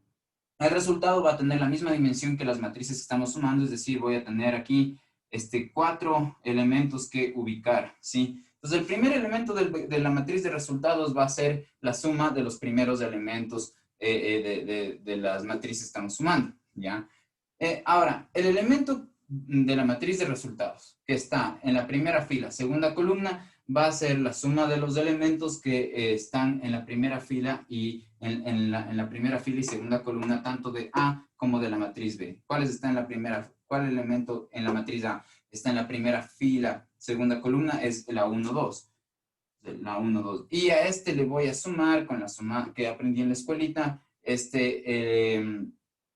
resultado va a tener la misma dimensión que las matrices que estamos sumando, es decir, voy a tener aquí cuatro elementos que ubicar, ¿sí? Entonces, el primer elemento de la matriz de resultados va a ser la suma de los primeros elementos de las matrices que estamos sumando, ¿ya? Ahora, el elemento de la matriz de resultados que está en la primera fila, segunda columna, va a ser la suma de los elementos que están en la primera fila y en la primera fila y segunda columna, tanto de A como de la matriz B. ¿Cuáles están en la primera? ¿Cuál elemento en la matriz A está en la primera fila, segunda columna? Es la 1, 2. La 1, 2. Y a este le voy a sumar con la suma que aprendí en la escuelita,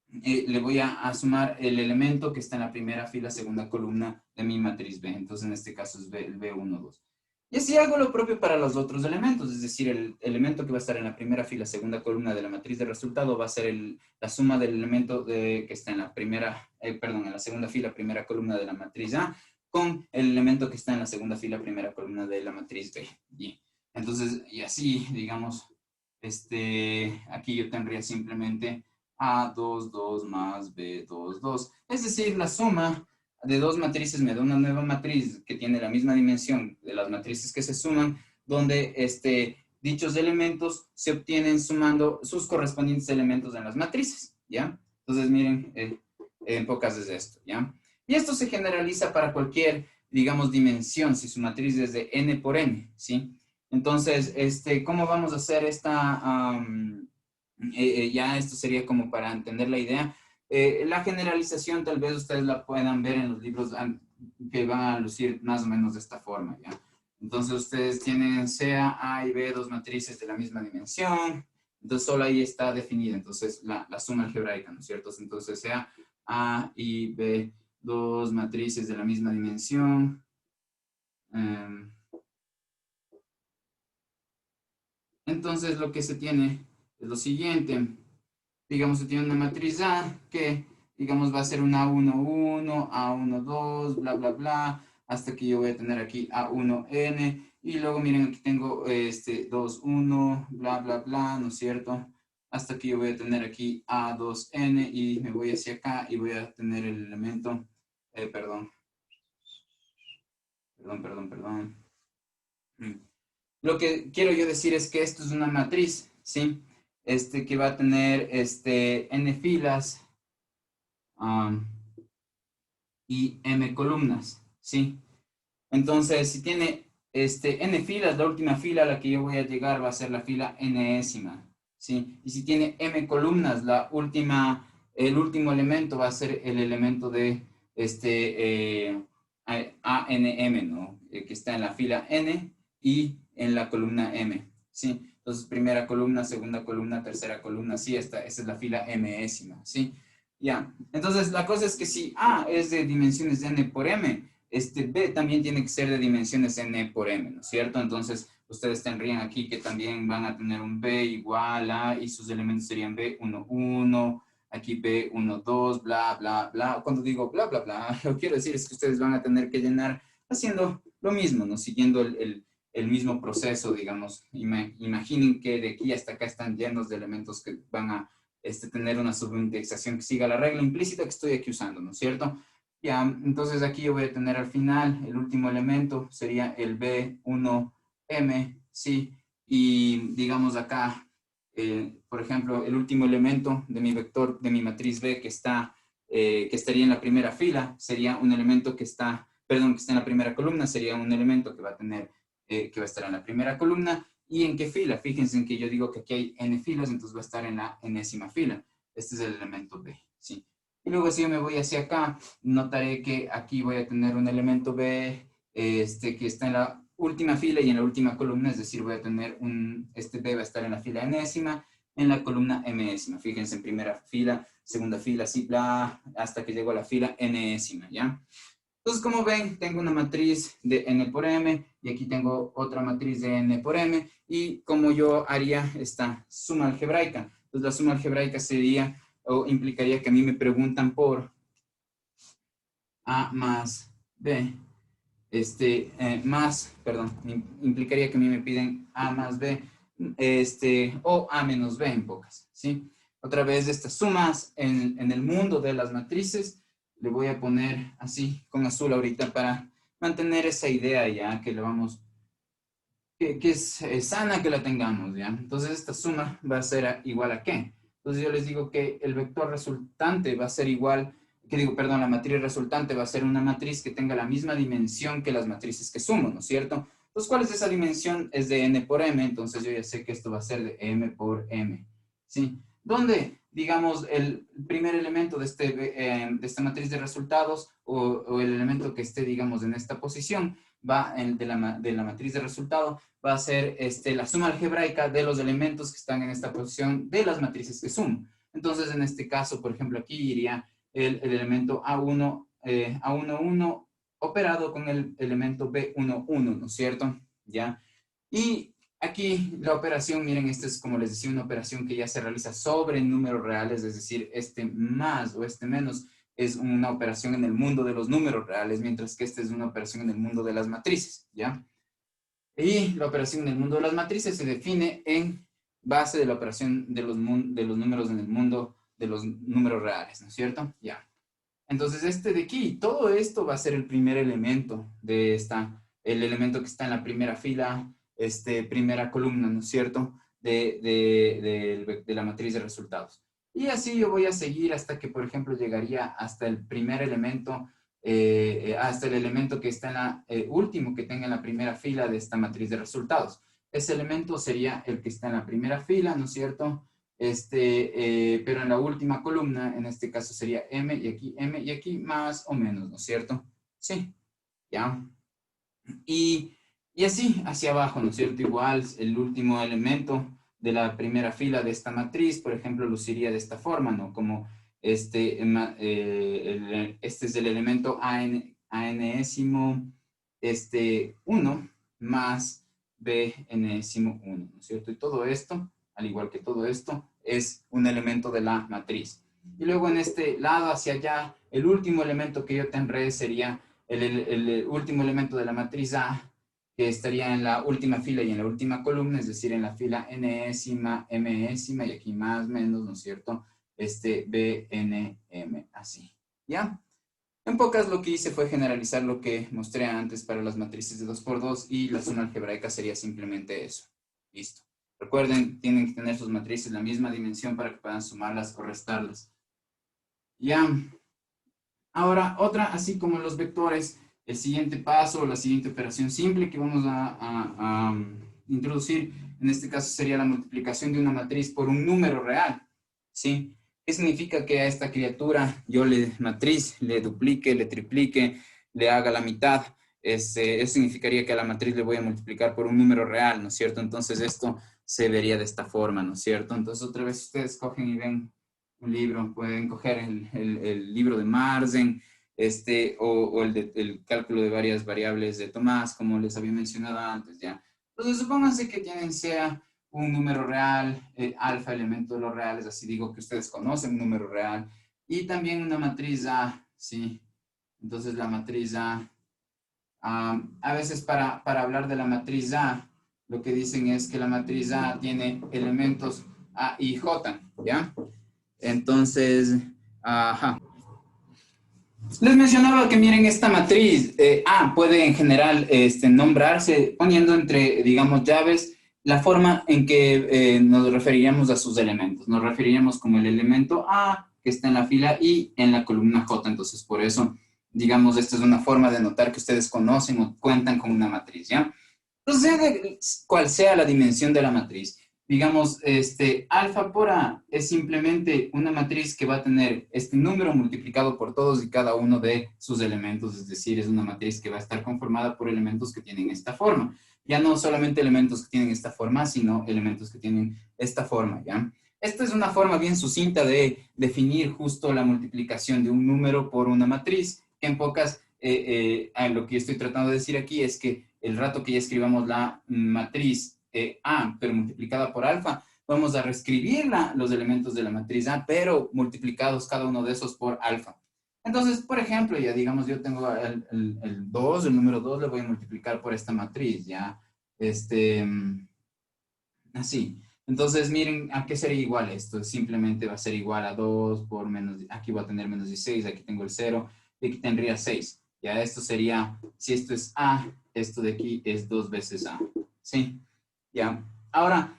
le voy a sumar el elemento que está en la primera fila, segunda columna de mi matriz B. Entonces, en este caso es B, el B1, 2. Y así hago lo propio para los otros elementos, es decir, el elemento que va a estar en la primera fila, segunda columna de la matriz de resultado va a ser la suma del elemento que está en la primera, perdón, en la segunda fila, primera columna de la matriz A, con el elemento que está en la segunda fila, primera columna de la matriz B. Bien. Entonces, y así, digamos, aquí yo tendría simplemente A2, 2 más B2, 2. Es decir, la suma de dos matrices me da una nueva matriz que tiene la misma dimensión de las matrices que se suman, donde dichos elementos se obtienen sumando sus correspondientes elementos en las matrices, ¿ya? Entonces, miren, en pocas es esto, ¿ya? Y esto se generaliza para cualquier, digamos, dimensión, si su matriz es de n por n, ¿sí? Entonces, ¿cómo vamos a hacer esta? Ya esto sería como para entender la idea. La generalización tal vez ustedes la puedan ver en los libros que van a lucir más o menos de esta forma, ¿ya? Entonces ustedes tienen sea A y B, dos matrices de la misma dimensión, entonces solo ahí está definida, entonces la suma algebraica, ¿no es cierto? Entonces sea A y B, dos matrices de la misma dimensión. Entonces lo que se tiene es lo siguiente. Digamos, se tiene una matriz A que, digamos, va a ser un A11, A12, bla, bla, bla, hasta que yo voy a tener aquí A1N. Y luego, miren, aquí tengo 2, 1, bla, bla, bla, ¿no es cierto? Hasta que yo voy a tener aquí A2N y me voy hacia acá y voy a tener el elemento, perdón, perdón, perdón, perdón. Lo que quiero yo decir es que esto es una matriz, ¿sí? Que va a tener n filas y m columnas, ¿sí? Entonces, si tiene n filas, la última fila a la que yo voy a llegar va a ser la fila nésima, ¿sí? Y si tiene m columnas, el último elemento va a ser el elemento de ANM, ¿no? Que está en la fila n y en la columna m, ¿sí? Entonces, primera columna, segunda columna, tercera columna, sí, esa es la fila mésima, ¿sí? Ya, entonces la cosa es que si A es de dimensiones de n por m, B también tiene que ser de dimensiones n por m, ¿no es cierto? Entonces ustedes tendrían aquí que también van a tener un B igual a, y sus elementos serían B1, 1, aquí B1, 2, bla, bla, bla. Cuando digo bla, bla, bla, lo que quiero decir es que ustedes van a tener que llenar haciendo lo mismo, ¿no? Siguiendo el mismo proceso, digamos. Imaginen que de aquí hasta acá están llenos de elementos que van a tener una subindexación que siga la regla implícita que estoy aquí usando, ¿no es cierto? Ya, entonces aquí yo voy a tener al final el último elemento, sería el B1M, ¿sí? Y digamos acá, por ejemplo, el último elemento de mi vector, de mi matriz B que estaría en la primera fila, sería un elemento que está, perdón, que está en la primera columna, sería un elemento que va a tener, que va a estar en la primera columna. ¿Y en qué fila? Fíjense en que yo digo que aquí hay n filas, entonces va a estar en la enésima fila. Este es el elemento B, ¿sí? Y luego si yo me voy hacia acá, notaré que aquí voy a tener un elemento B que está en la última fila y en la última columna, es decir, voy a tener este B va a estar en la fila enésima, en la columna mésima. Fíjense en primera fila, segunda fila, así, bla, hasta que llego a la fila enésima, ¿ya? Entonces, como ven, tengo una matriz de n por m y aquí tengo otra matriz de n por m y como yo haría esta suma algebraica. Entonces, la suma algebraica sería o implicaría que a mí me preguntan por A más B, perdón, implicaría que a mí me piden A más B, o A menos B en pocas, ¿sí? Otra vez estas sumas en el mundo de las matrices, le voy a poner así con azul ahorita para mantener esa idea ya que le vamos, que es sana que la tengamos, ¿ya? Entonces esta suma va a ser igual a ¿qué? Entonces yo les digo que el vector resultante va a ser igual, perdón, la matriz resultante va a ser una matriz que tenga la misma dimensión que las matrices que sumo, ¿no es cierto? Entonces, ¿cuál es esa dimensión? Es de n por m, entonces yo ya sé que esto va a ser de m por m, ¿sí? Donde, digamos, el primer elemento de esta matriz de resultados o el elemento que esté, digamos, en esta posición, de la matriz de resultado, va a ser la suma algebraica de los elementos que están en esta posición de las matrices que sumo. Entonces, en este caso, por ejemplo, aquí iría el elemento A1, A11 operado con el elemento B11, ¿no es cierto? ¿Ya? Y aquí la operación, miren, esta es como les decía, una operación que ya se realiza sobre números reales, es decir, este más o este menos es una operación en el mundo de los números reales, mientras que esta es una operación en el mundo de las matrices, ¿ya? Y la operación en el mundo de las matrices se define en base de la operación de de los números en el mundo, de los números reales, ¿no es cierto? Ya. Entonces, este de aquí, todo esto va a ser el primer elemento de el elemento que está en la primera fila, primera columna, ¿no es cierto? De la matriz de resultados. Y así yo voy a seguir hasta que, por ejemplo, llegaría hasta el primer elemento, hasta el elemento que está en la, último que tenga en la primera fila de esta matriz de resultados. Ese elemento sería el que está en la primera fila, ¿no es cierto? Pero en la última columna, en este caso sería M y aquí más o menos, ¿no es cierto? Sí, ya. Y así hacia abajo, ¿no es cierto? Igual el último elemento de la primera fila de esta matriz, por ejemplo, luciría de esta forma, ¿no? Como este es el elemento ANésimo 1 más B enésimo 1, ¿no es cierto? Y todo esto, al igual que todo esto, es un elemento de la matriz. Y luego en este lado hacia allá, el último elemento que yo tendré sería el último elemento de la matriz A, que estaría en la última fila y en la última columna, es decir, en la fila nésima, mésima y aquí más, menos, ¿no es cierto? B, N, M, así. ¿Ya? En pocas lo que hice fue generalizar lo que mostré antes para las matrices de 2x2 y la suma algebraica sería simplemente eso. Listo. Recuerden, tienen que tener sus matrices la misma dimensión para que puedan sumarlas o restarlas. Ya. Ahora, otra, así como los vectores, el siguiente paso, la siguiente operación simple que vamos a introducir, en este caso sería la multiplicación de una matriz por un número real, ¿sí? ¿Qué significa que a esta criatura yo matriz le duplique, le triplique, le haga la mitad? Eso significaría que a la matriz le voy a multiplicar por un número real, ¿no es cierto? Entonces esto se vería de esta forma, ¿no es cierto? Entonces otra vez ustedes cogen y ven un libro, pueden coger el libro de Marsen, o el cálculo de varias variables de Tomás, como les había mencionado antes, ¿ya? Entonces, supónganse que tienen sea un número real, alfa, elemento de los reales, así digo que ustedes conocen un número real, y también una matriz A, ¿sí? Entonces, la matriz a veces para hablar de la matriz A, lo que dicen es que la matriz A tiene elementos A y J, ¿ya? Entonces, ajá. Les mencionaba que miren esta matriz A puede en general nombrarse poniendo entre, digamos, llaves la forma en que nos referiríamos a sus elementos. Nos referiríamos como el elemento A que está en la fila y en la columna J. Entonces, por eso, digamos, esta es una forma de notar que ustedes conocen o cuentan con una matriz, ¿ya? Entonces, sea de cual sea la dimensión de la matriz, digamos, alfa por A es simplemente una matriz que va a tener este número multiplicado por todos y cada uno de sus elementos, es decir, es una matriz que va a estar conformada por elementos que tienen esta forma. Ya no solamente elementos que tienen esta forma, sino elementos que tienen esta forma, ¿ya? Esta es una forma bien sucinta de definir justo la multiplicación de un número por una matriz, que en pocas, lo que yo estoy tratando de decir aquí es que el rato que ya escribamos la matriz A, pero multiplicada por alfa, vamos a reescribir los elementos de la matriz A, pero multiplicados cada uno de esos por alfa. Entonces, por ejemplo, ya digamos, yo tengo el 2, el número 2 le voy a multiplicar por esta matriz, ya, así. Entonces, miren, ¿a qué sería igual esto? Simplemente va a ser igual a 2 por menos, aquí voy a tener menos 16, aquí tengo el 0, y aquí tendría 6. Ya esto sería, si esto es A, esto de aquí es 2 veces A. ¿Sí? Ya. Ahora,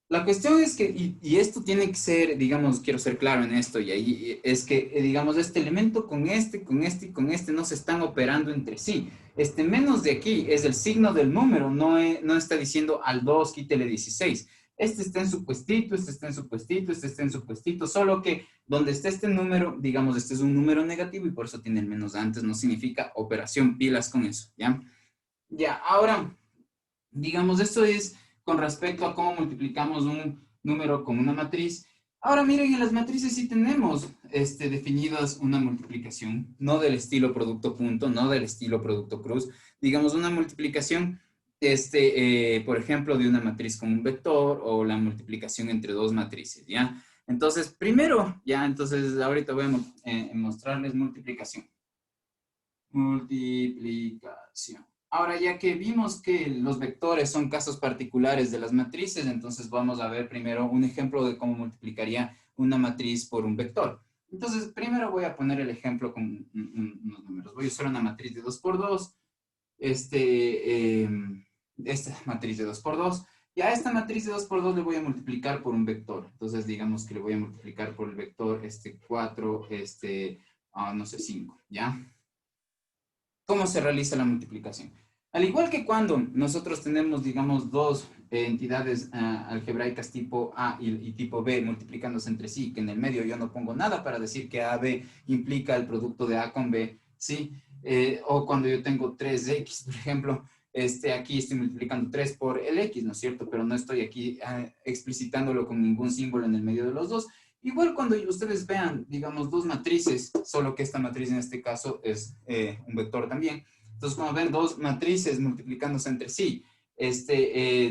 la cuestión es que, y esto tiene que ser, digamos, quiero ser claro en esto, y ahí es que, digamos, este elemento con este, con este y con este no se están operando entre sí. Este menos de aquí es el signo del número, no está diciendo al 2 quítele 16. Este está en su puestito, este está en su puestito, este está en su puestito, solo que donde está este número, digamos, este es un número negativo y por eso tiene el menos antes, no significa operación pilas con eso, ¿ya? Ya, ahora, digamos, esto es con respecto a cómo multiplicamos un número con una matriz. Ahora miren, en las matrices sí tenemos definidas una multiplicación, no del estilo producto punto, no del estilo producto cruz, digamos una multiplicación, por ejemplo, de una matriz con un vector o la multiplicación entre dos matrices, ¿ya? Entonces, primero, ya, entonces ahorita voy a mostrarles multiplicación. Multiplicación. Ahora, ya que vimos que los vectores son casos particulares de las matrices, entonces vamos a ver primero un ejemplo de cómo multiplicaría una matriz por un vector. Entonces, primero voy a poner el ejemplo con unos números. Voy a usar una matriz de 2 por 2, esta matriz de 2 por 2, y a esta matriz de 2 por 2 le voy a multiplicar por un vector. Entonces, digamos que le voy a multiplicar por el vector 4, no sé, 5, ¿ya? ¿Cómo se realiza la multiplicación? Al igual que cuando nosotros tenemos, digamos, dos entidades algebraicas tipo A y tipo B multiplicándose entre sí, que en el medio yo no pongo nada para decir que AB implica el producto de A con B, ¿sí? O cuando yo tengo 3X, por ejemplo, aquí estoy multiplicando 3 por el X, ¿no es cierto? Pero no estoy aquí explicitándolo con ningún símbolo en el medio de los dos. Igual cuando ustedes vean, digamos, dos matrices, solo que esta matriz en este caso es un vector también. Entonces, cuando ven dos matrices multiplicándose entre sí,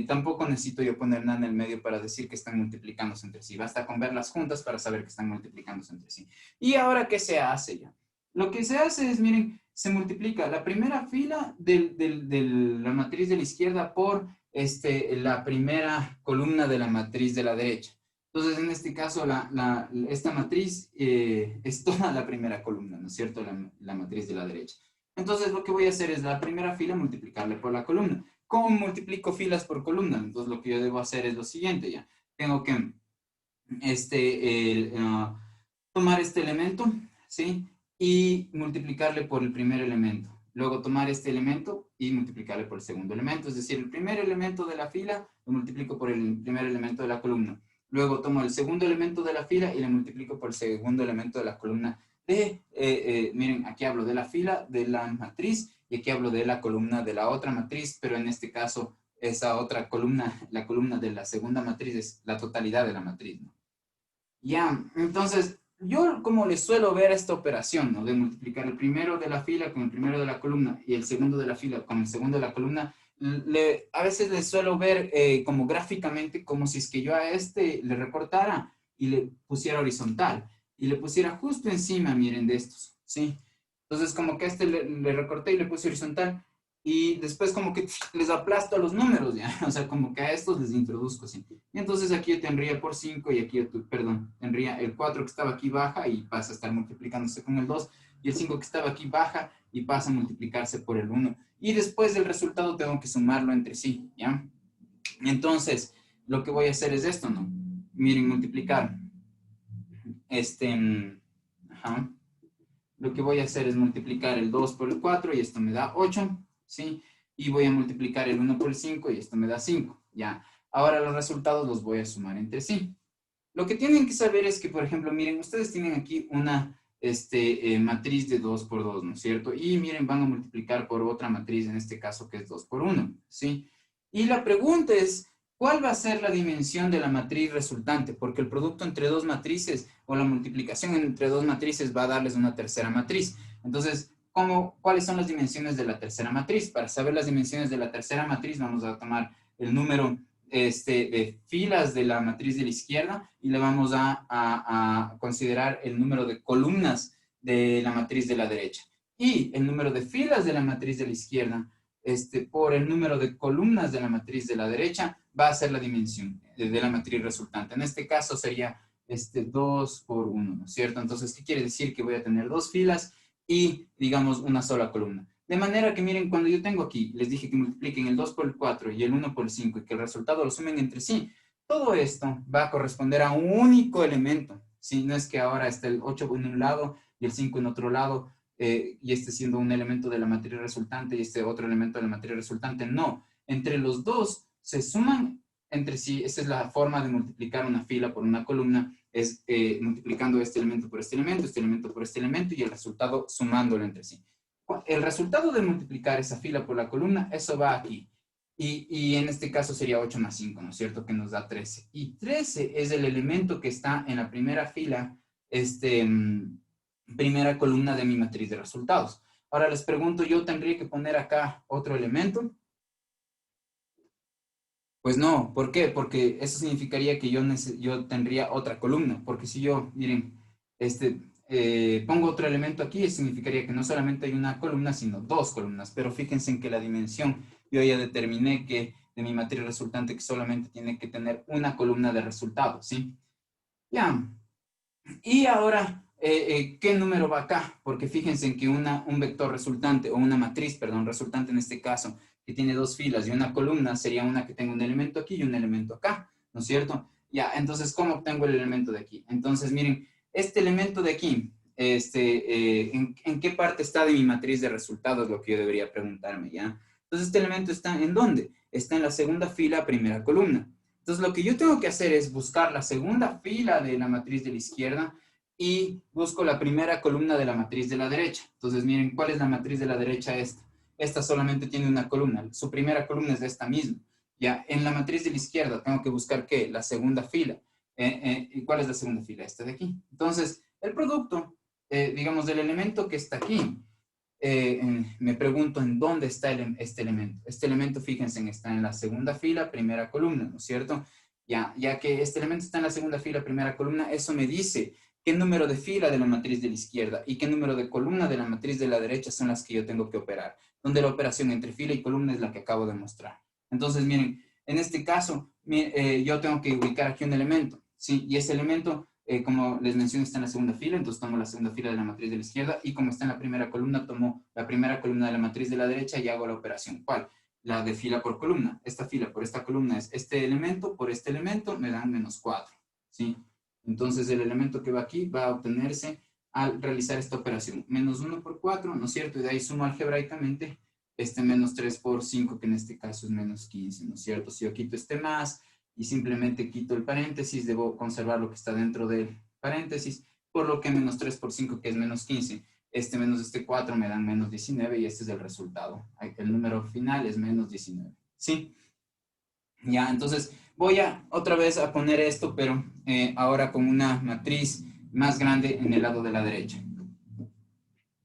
tampoco necesito yo poner nada en el medio para decir que están multiplicándose entre sí. Basta con verlas juntas para saber que están multiplicándose entre sí. ¿Y ahora qué se hace ya? Lo que se hace es, miren, se multiplica la primera fila de la matriz de la izquierda por la primera columna de la matriz de la derecha. Entonces, en este caso, esta matriz es toda la primera columna, ¿no es cierto? La matriz de la derecha. Entonces, lo que voy a hacer es la primera fila multiplicarle por la columna. ¿Cómo multiplico filas por columna? Entonces, lo que yo debo hacer es lo siguiente, ya. Tengo que tomar este elemento, ¿sí? Y multiplicarle por el primer elemento. Luego tomar este elemento y multiplicarle por el segundo elemento. Es decir, el primer elemento de la fila lo multiplico por el primer elemento de la columna. Luego tomo el segundo elemento de la fila y le multiplico por el segundo elemento de la columna. Miren, aquí hablo de la fila de la matriz y aquí hablo de la columna de la otra matriz, pero en este caso esa otra columna, la columna de la segunda matriz es la totalidad de la matriz, ¿no? Ya, entonces, yo como le suelo ver esta operación, ¿no? De multiplicar el primero de la fila con el primero de la columna y el segundo de la fila con el segundo de la columna, a veces le suelo ver como gráficamente, como si es que yo a este le recortara y le pusiera horizontal y le pusiera justo encima, miren, de estos, ¿sí? Entonces, como que a este le recorté y le puse horizontal y después como que les aplasto a los números, ¿ya? O sea, como que a estos les introduzco, ¿sí? Y entonces aquí yo tendría por 5 y aquí yo, perdón, tendría el 4 que estaba aquí baja y pasa a estar multiplicándose con el 2 y el 5 que estaba aquí baja y pasa a multiplicarse por el 1. Y después del resultado tengo que sumarlo entre sí, ¿ya? Entonces, lo que voy a hacer es esto, ¿no? Miren, multiplicar. Ajá. Lo que voy a hacer es multiplicar el 2 por el 4 y esto me da 8, ¿sí? Y voy a multiplicar el 1 por el 5 y esto me da 5, ¿ya? Ahora los resultados los voy a sumar entre sí. Lo que tienen que saber es que, por ejemplo, miren, ustedes tienen aquí una matriz de 2 por 2, ¿no es cierto? Y miren, van a multiplicar por otra matriz, en este caso que es 2 por 1, ¿sí? Y la pregunta es, ¿cuál va a ser la dimensión de la matriz resultante? Porque el producto entre dos matrices o la multiplicación entre dos matrices va a darles una tercera matriz. Entonces, ¿cuáles son las dimensiones de la tercera matriz? Para saber las dimensiones de la tercera matriz, vamos a tomar el número de filas de la matriz de la izquierda y le vamos a considerar el número de columnas de la matriz de la derecha. Y el número de filas de la matriz de la izquierda por el número de columnas de la matriz de la derecha va a ser la dimensión de la matriz resultante. En este caso sería 2 por 1, ¿no es cierto? Entonces, ¿qué quiere decir? Que voy a tener dos filas y, digamos, una sola columna. De manera que, miren, cuando yo tengo aquí, les dije que multipliquen el 2 por el 4 y el 1 por el 5 y que el resultado lo sumen entre sí, todo esto va a corresponder a un único elemento. ¿Sí? No es que ahora esté el 8 en un lado y el 5 en otro lado, y este siendo un elemento de la matriz resultante y este otro elemento de la matriz resultante. No, entre los dos se suman entre sí. Esa es la forma de multiplicar una fila por una columna, es multiplicando este elemento por este elemento por este elemento y el resultado sumándolo entre sí. El resultado de multiplicar esa fila por la columna, eso va aquí. Y en este caso sería 8 más 5, ¿no es cierto? Que nos da 13. Y 13 es el elemento que está en la primera fila, primera columna de mi matriz de resultados. Ahora les pregunto, ¿yo tendría que poner acá otro elemento? Pues no, ¿por qué? Porque eso significaría que yo tendría otra columna, porque si yo, miren, pongo otro elemento aquí, significaría que no solamente hay una columna, sino dos columnas. Pero fíjense en que la dimensión, yo ya determiné que de mi matriz resultante que solamente tiene que tener una columna de resultados, ¿sí? Ya. Y ahora, ¿qué número va acá? Porque fíjense en que un vector resultante, o una matriz, perdón, resultante en este caso, que tiene dos filas y una columna, sería una que tenga un elemento aquí y un elemento acá, ¿no es cierto? Ya, entonces, ¿cómo obtengo el elemento de aquí? Entonces, miren, este elemento de aquí, ¿en qué parte está de mi matriz de resultados? Lo que yo debería preguntarme, ¿ya? Entonces, este elemento está ¿en dónde? Está en la segunda fila, primera columna. Entonces, lo que yo tengo que hacer es buscar la segunda fila de la matriz de la izquierda y busco la primera columna de la matriz de la derecha. Entonces, miren, ¿cuál es la matriz de la derecha esta? Esta solamente tiene una columna. Su primera columna es de esta misma. Ya, en la matriz de la izquierda tengo que buscar, ¿qué? La segunda fila. ¿Y cuál es la segunda fila? Esta de aquí. Entonces, el producto, digamos, del elemento que está aquí, me pregunto en dónde está este elemento. Este elemento, fíjense, está en la segunda fila, primera columna, ¿no es cierto? Ya que este elemento está en la segunda fila, primera columna, eso me dice qué número de fila de la matriz de la izquierda y qué número de columna de la matriz de la derecha son las que yo tengo que operar, donde la operación entre fila y columna es la que acabo de mostrar. Entonces, miren, en este caso, yo tengo que ubicar aquí un elemento, ¿sí? Y ese elemento como les mencioné, está en la segunda fila, entonces tomo la segunda fila de la matriz de la izquierda y como está en la primera columna, tomo la primera columna de la matriz de la derecha y hago la operación. ¿Cuál? La de fila por columna. Esta fila por esta columna es este elemento por este elemento, me dan -4, ¿sí? Entonces el elemento que va aquí va a obtenerse al realizar esta operación. -1 por 4, ¿no es cierto? Y de ahí sumo algebraicamente este -3 por 5, que en este caso es -15, ¿no es cierto? Si yo quito este más y simplemente quito el paréntesis, debo conservar lo que está dentro del paréntesis, por lo que -3 por 5, que es -15, este menos este 4 me dan -19 y este es el resultado. El número final es -19, ¿sí? Ya, entonces voy a otra vez a poner esto, pero ahora con una matriz más grande en el lado de la derecha,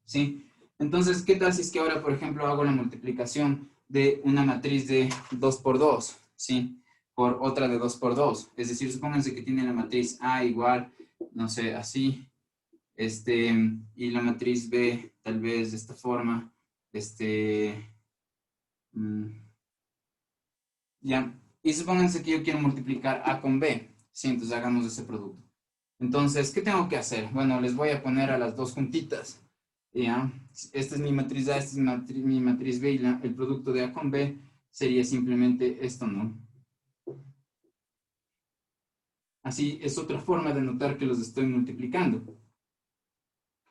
¿sí? Entonces, ¿qué tal si es que ahora, por ejemplo, hago la multiplicación de una matriz de 2 por 2, ¿sí? Por otra de 2 por 2. Es decir, supónganse que tiene la matriz A igual, no sé, así, y la matriz B tal vez de esta forma, este, mm, ya. Y supónganse que yo quiero multiplicar A con B, ¿sí? Entonces hagamos ese producto. Entonces, ¿qué tengo que hacer? Bueno, les voy a poner a las dos juntitas. ¿Ya? Esta es mi matriz A, esta es mi matriz B y el producto de A con B sería simplemente esto, ¿no? Así es otra forma de notar que los estoy multiplicando.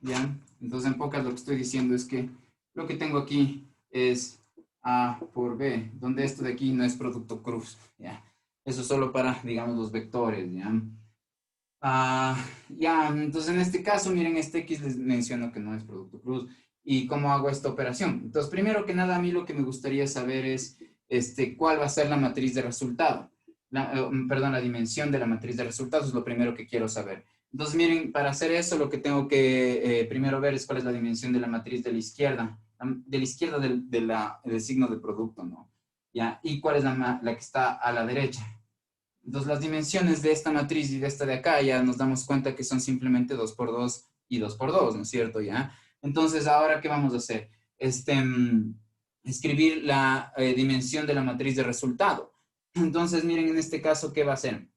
¿Ya? Entonces, en pocas lo que estoy diciendo es que lo que tengo aquí es A por B, donde esto de aquí no es producto cruz. ¿Ya? Eso es solo para, digamos, los vectores. ¿Ya? Ya, entonces en este caso, miren, este X les menciono que no es producto cruz. ¿Y cómo hago esta operación? Entonces, primero que nada, a mí lo que me gustaría saber es cuál va a ser la matriz de resultado. Perdón, la dimensión de la matriz de resultados es lo primero que quiero saber. Entonces, miren, para hacer eso, lo que tengo que primero ver es cuál es la dimensión de la matriz de la izquierda del signo de producto, ¿no? ¿Ya? Y cuál es la que está a la derecha. Entonces, las dimensiones de esta matriz y de esta de acá ya nos damos cuenta que son simplemente 2 por 2 y 2 por 2, ¿no es cierto? ¿Ya? Entonces, ahora, ¿qué vamos a hacer? Escribir la dimensión de la matriz de resultado. Entonces, miren, en este caso, ¿qué va a ser?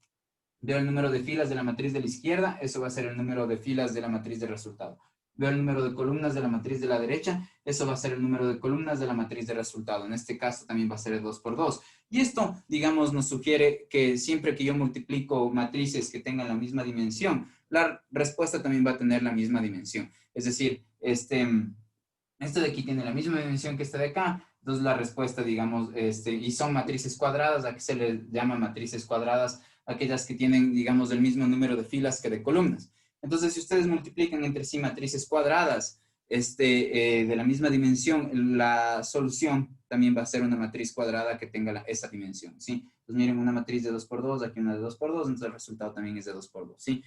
Veo el número de filas de la matriz de la izquierda, eso va a ser el número de filas de la matriz de resultado. Veo el número de columnas de la matriz de la derecha, eso va a ser el número de columnas de la matriz de resultado. En este caso también va a ser el 2 por 2. Y esto, digamos, nos sugiere que siempre que yo multiplico matrices que tengan la misma dimensión, la respuesta también va a tener la misma dimensión. Es decir, este de aquí tiene la misma dimensión que este de acá, entonces la respuesta, digamos, y son matrices cuadradas. ¿A qué se les llama matrices cuadradas? Aquellas que tienen, digamos, el mismo número de filas que de columnas. Entonces, si ustedes multiplican entre sí matrices cuadradas de la misma dimensión, la solución también va a ser una matriz cuadrada que tenga esa dimensión, ¿sí? Entonces, miren, una matriz de 2 por 2, aquí una de 2 por 2, entonces el resultado también es de 2 por 2, ¿sí?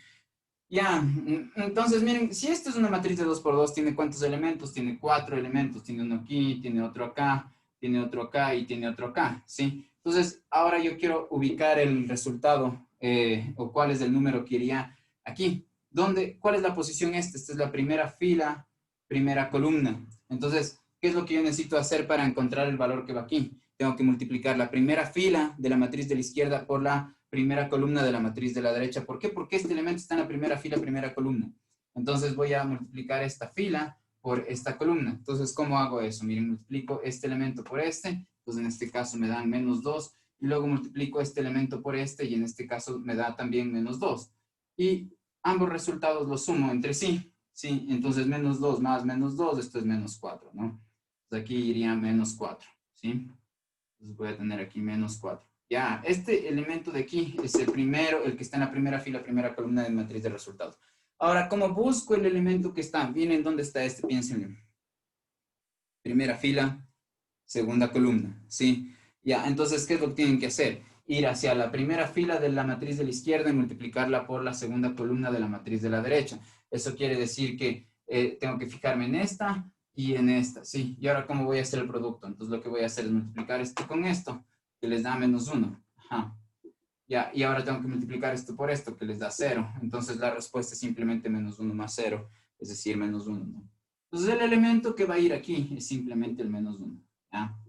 Ya, entonces miren, si esto es una matriz de 2 por 2, ¿tiene cuántos elementos? Tiene 4 elementos, tiene uno aquí, tiene otro acá, tiene otro acá y tiene otro acá, ¿sí? Entonces, ahora yo quiero ubicar el resultado o cuál es el número que iría aquí. ¿Cuál es la posición esta? Esta es la primera fila, primera columna. Entonces, ¿qué es lo que yo necesito hacer para encontrar el valor que va aquí? Tengo que multiplicar la primera fila de la matriz de la izquierda por la primera columna de la matriz de la derecha. ¿Por qué? Porque este elemento está en la primera fila, primera columna. Entonces voy a multiplicar esta fila por esta columna. Entonces, ¿cómo hago eso? Miren, multiplico este elemento por este. Entonces, en este caso me dan -2. Y luego multiplico este elemento por este. Y en este caso me da también -2. Y ambos resultados los sumo entre sí. ¿Sí? Entonces, -2 más -2, esto es -4, ¿no? Entonces, aquí iría -4. ¿Sí? Entonces voy a tener aquí -4. Ya, este elemento de aquí es el primero, el que está en la primera fila, primera columna de matriz de resultados. Ahora, ¿cómo busco el elemento que está? Miren dónde está este, piénsenlo. Primera fila, segunda columna, ¿sí? Ya, entonces, ¿qué es lo que tienen que hacer? Ir hacia la primera fila de la matriz de la izquierda y multiplicarla por la segunda columna de la matriz de la derecha. Eso quiere decir que tengo que fijarme en esta y en esta, ¿sí? Y ahora, ¿cómo voy a hacer el producto? Entonces, lo que voy a hacer es multiplicar esto con esto, que les da -1. Ajá. Ya, y ahora tengo que multiplicar esto por esto, que les da 0. Entonces, la respuesta es simplemente -1 más 0, es decir, -1, ¿no? Entonces, el elemento que va a ir aquí es simplemente el -1, ¿ya?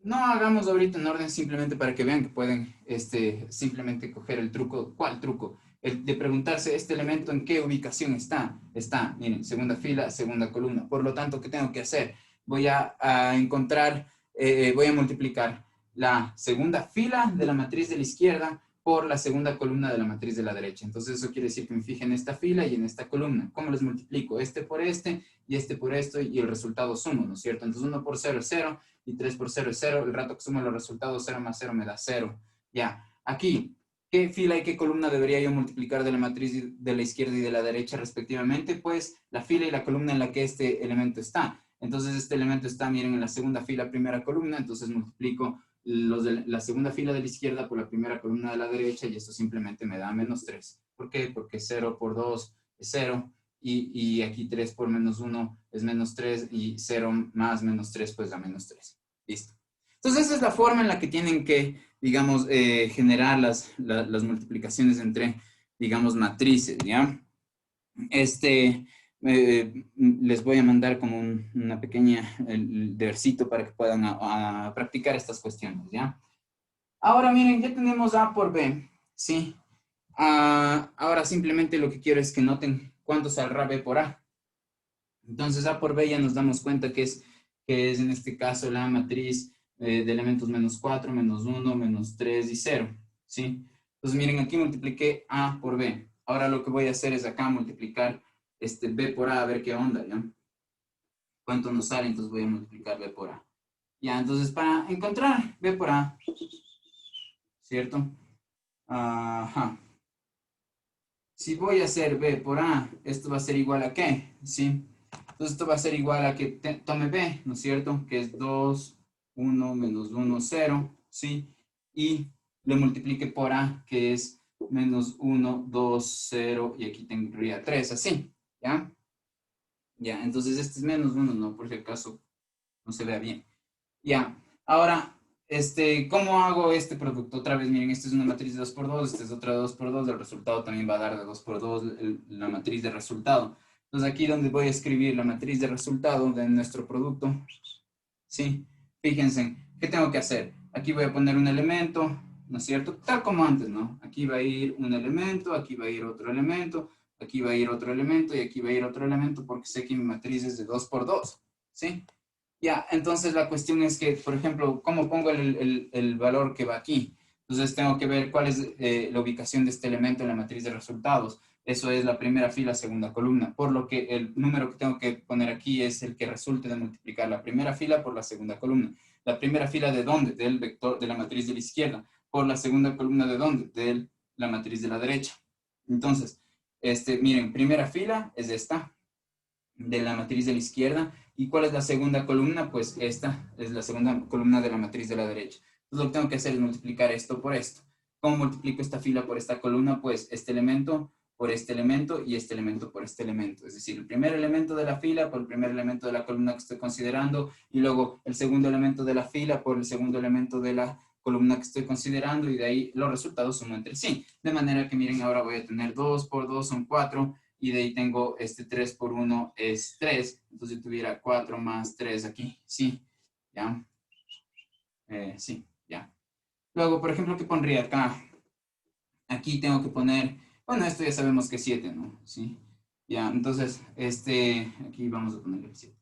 No hagamos ahorita en orden simplemente para que vean que pueden simplemente coger el truco. ¿Cuál truco? El de preguntarse este elemento en qué ubicación está. Está, miren, segunda fila, segunda columna. Por lo tanto, ¿qué tengo que hacer? Voy a encontrar, voy a multiplicar la segunda fila de la matriz de la izquierda por la segunda columna de la matriz de la derecha. Entonces eso quiere decir que me fije en esta fila y en esta columna. ¿Cómo les multiplico? Este por este y este por esto y el resultado sumo, ¿no es cierto? Entonces 1 por 0 es 0 y 3 por 0 es 0. El rato que sumo los resultados, 0 más 0 me da 0. Ya, aquí, ¿qué fila y qué columna debería yo multiplicar de la matriz de la izquierda y de la derecha respectivamente? Pues la fila y la columna en la que este elemento está. Entonces este elemento está, miren, en la segunda fila, primera columna, entonces multiplico los de la segunda fila de la izquierda por la primera columna de la derecha y esto simplemente me da -3. ¿Por qué? Porque 0 por 2 es 0 y aquí 3 por -1 es -3 y 0 más -3 pues da -3. Listo. Entonces esa es la forma en la que tienen que, digamos, generar las multiplicaciones entre, digamos, matrices, ¿ya? Les voy a mandar como una pequeña versito para que puedan a practicar estas cuestiones, ¿ya? Ahora miren, ya tenemos A por B, ¿sí? Ahora simplemente lo que quiero es que noten cuánto saldrá B por A. Entonces A por B ya nos damos cuenta que es en este caso la matriz de elementos -4, -1, -3 y 0, ¿sí? Entonces miren, aquí multipliqué A por B. Ahora lo que voy a hacer es acá multiplicar B por A, a ver qué onda, ¿ya? ¿Cuánto nos sale? Entonces voy a multiplicar B por A. Ya, entonces para encontrar B por A, ¿cierto? Ajá. Si voy a hacer B por A, esto va a ser igual a ¿qué? ¿Sí? Entonces esto va a ser igual a que tome B, ¿no es cierto? Que es 2, 1, -1, 0, ¿sí? Y lo multiplique por A, que es -1, 2, 0, y aquí tendría 3, así, ¿ya? Ya, entonces este es -1, ¿no? Por si acaso no se vea bien. Ya, ahora, ¿cómo hago este producto? Otra vez, miren, esta es una matriz de 2 por 2, esta es otra de 2 por 2, el resultado también va a dar de 2 por 2 la matriz de resultado. Entonces aquí donde voy a escribir la matriz de resultado de nuestro producto, ¿sí? Fíjense, ¿qué tengo que hacer? Aquí voy a poner un elemento, ¿no es cierto? Tal como antes, ¿no? Aquí va a ir un elemento, aquí va a ir otro elemento, aquí va a ir otro elemento y aquí va a ir otro elemento porque sé que mi matriz es de 2 por 2, ¿sí? Ya, entonces la cuestión es que, por ejemplo, ¿cómo pongo el valor que va aquí? Entonces tengo que ver cuál es la ubicación de este elemento en la matriz de resultados. Eso es la primera fila, segunda columna. Por lo que el número que tengo que poner aquí es el que resulte de multiplicar la primera fila por la segunda columna. ¿La primera fila de dónde? Del vector de la matriz de la izquierda. Por la segunda columna de dónde? De la matriz de la derecha. Entonces, miren, primera fila es esta, de la matriz de la izquierda. ¿Y cuál es la segunda columna? Pues esta es la segunda columna de la matriz de la derecha. Entonces lo que tengo que hacer es multiplicar esto por esto. ¿Cómo multiplico esta fila por esta columna? Pues este elemento por este elemento y este elemento por este elemento. Es decir, el primer elemento de la fila por el primer elemento de la columna que estoy considerando y luego el segundo elemento de la fila por el segundo elemento de la columna que estoy considerando y de ahí los resultados sumo entre sí. De manera que miren, ahora voy a tener 2 por 2 son 4 y de ahí tengo 3 por 1 es 3. Entonces yo tuviera 4 más 3 aquí. Sí, ya. Sí, ya. Luego, por ejemplo, ¿qué pondría acá? Aquí tengo que poner, bueno, esto ya sabemos que es 7, ¿no? Sí. Ya, entonces, aquí vamos a poner el 7.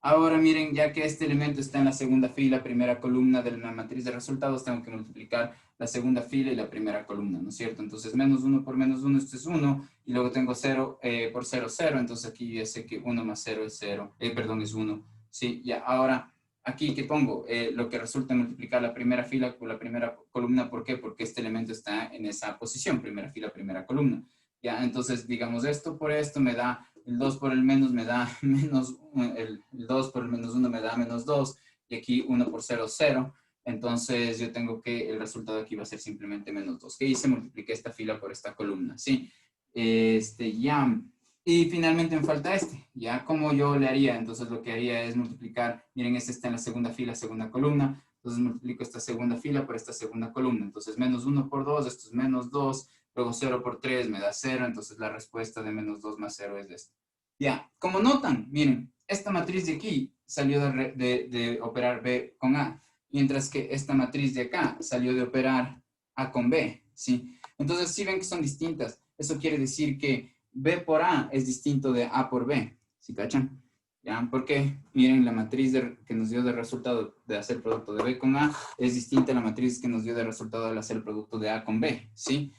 Ahora miren, ya que este elemento está en la segunda fila, primera columna de la matriz de resultados, tengo que multiplicar la segunda fila y la primera columna, ¿no es cierto? Entonces, menos 1 por menos 1, esto es 1, y luego tengo 0 por 0, 0, entonces aquí ya sé que 1 más 0 es 0, perdón, es 1, ¿sí? Ya, ahora, aquí, ¿qué pongo? Lo que resulta en multiplicar la primera fila con la primera columna, ¿por qué? Porque este elemento está en esa posición, primera fila, primera columna. Ya, entonces, digamos, esto por esto me da, el 2 por el menos me da menos, el 2 por el menos 1 me da menos 2, y aquí 1 por 0, 0. Entonces, yo tengo que, el resultado aquí va a ser simplemente menos 2. ¿Qué hice? Multipliqué esta fila por esta columna, ¿sí? Ya. Y finalmente me falta este. ¿Ya? ¿Cómo yo le haría? Entonces, lo que haría es multiplicar, miren, este está en la segunda fila, segunda columna. Entonces, multiplico esta segunda fila por esta segunda columna. Entonces, menos 1 por 2, esto es menos 2. Luego 0 por 3 me da 0, entonces la respuesta de menos 2 más 0 es esta. Ya, como notan, miren, esta matriz de aquí salió de operar B con A, mientras que esta matriz de acá salió de operar A con B, ¿sí? Entonces, si ven que son distintas, eso quiere decir que B por A es distinto de A por B, ¿sí cachan? ¿Ya? Porque, miren, la matriz que nos dio de resultado de hacer el producto de B con A es distinta a la matriz que nos dio de resultado al hacer el producto de A con B, ¿sí?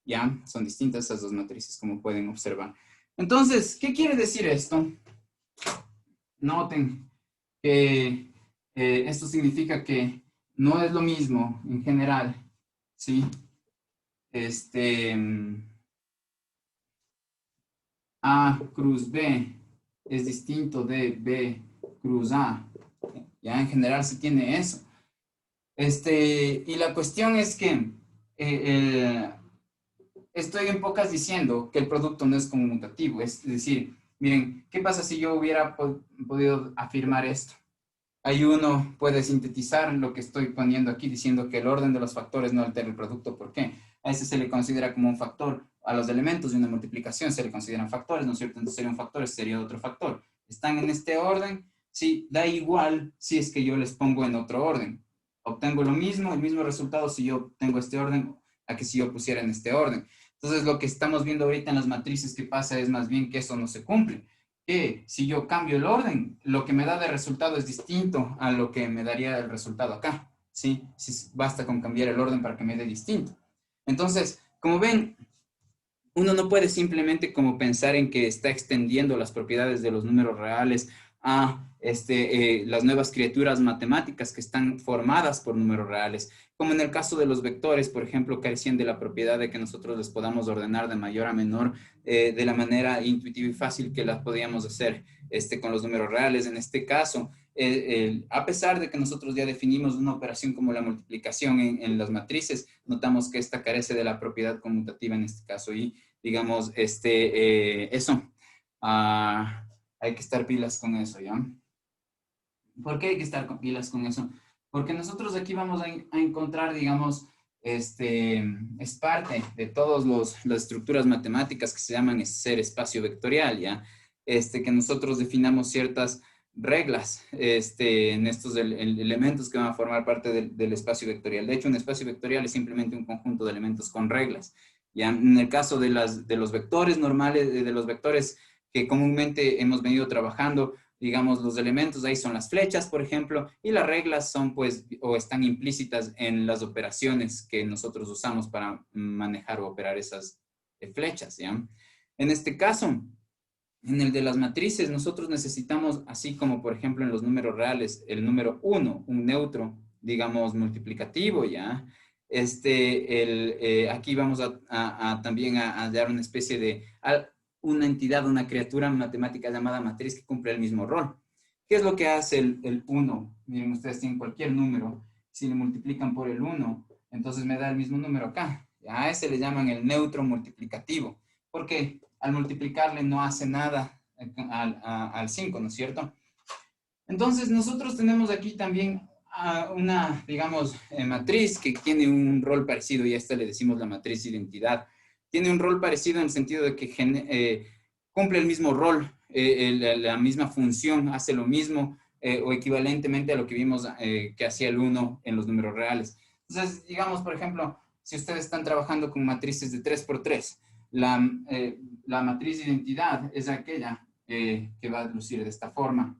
¿Ya? Son distintas esas dos matrices, como pueden observar. Entonces, ¿qué quiere decir esto? Noten que esto significa que no es lo mismo en general, ¿sí? A cruz B es distinto de B cruz A. Ya en general se tiene eso. Y la cuestión es que estoy en pocas diciendo que el producto no es conmutativo. Es decir, miren, ¿qué pasa si yo hubiera podido afirmar esto? Ahí uno puede sintetizar lo que estoy poniendo aquí, diciendo que el orden de los factores no altera el producto. ¿Por qué? A ese se le considera como un factor. A los elementos de una multiplicación se le consideran factores, ¿no es cierto? Entonces sería un factor, este sería otro factor. Están en este orden, sí, da igual si es que yo les pongo en otro orden. Obtengo lo mismo, el mismo resultado si yo tengo este orden a que si yo pusiera en este orden. Entonces lo que estamos viendo ahorita en las matrices que pasa es más bien que eso no se cumple. Que si yo cambio el orden, lo que me da de resultado es distinto a lo que me daría el resultado acá, ¿sí? Si basta con cambiar el orden para que me dé distinto. Entonces, como ven, uno no puede simplemente como pensar en que está extendiendo las propiedades de los números reales a las nuevas criaturas matemáticas que están formadas por números reales, como en el caso de los vectores, por ejemplo, carecían de la propiedad de que nosotros les podamos ordenar de mayor a menor de la manera intuitiva y fácil que las podíamos hacer con los números reales. En este caso, a pesar de que nosotros ya definimos una operación como la multiplicación en las matrices, notamos que esta carece de la propiedad conmutativa en este caso y digamos, eso, hay que estar pilas con eso, ¿ya? ¿Por qué hay que estar pilas con eso? Porque nosotros aquí vamos a encontrar, digamos, es parte de todas las estructuras matemáticas que se llaman ser espacio vectorial, ¿ya? Que nosotros definamos ciertas reglas en estos elementos que van a formar parte del espacio vectorial. De hecho, un espacio vectorial es simplemente un conjunto de elementos con reglas. ¿Ya? En el caso de los vectores normales, de los vectores que comúnmente hemos venido trabajando, digamos, los elementos ahí son las flechas, por ejemplo, y las reglas son, pues, o están implícitas en las operaciones que nosotros usamos para manejar o operar esas flechas, ¿ya? En este caso, en el de las matrices, nosotros necesitamos, así como, por ejemplo, en los números reales, el número 1, un neutro, digamos, multiplicativo, ¿ya? Aquí vamos también a dar una especie de una entidad, una criatura matemática llamada matriz que cumple el mismo rol. ¿Qué es lo que hace el 1? Miren, ustedes tienen cualquier número. Si le multiplican por el 1, entonces me da el mismo número acá. A ese le llaman el neutro multiplicativo. Porque al multiplicarle no hace nada al 5, ¿no es cierto? Entonces nosotros tenemos aquí también una, digamos, matriz que tiene un rol parecido, y a esta le decimos la matriz identidad. Tiene un rol parecido en el sentido de que cumple el mismo rol, la misma función, hace lo mismo o equivalentemente a lo que vimos que hacía el uno en los números reales. Entonces, digamos, por ejemplo, si ustedes están trabajando con matrices de 3 por 3, la matriz de identidad es aquella que va a lucir de esta forma.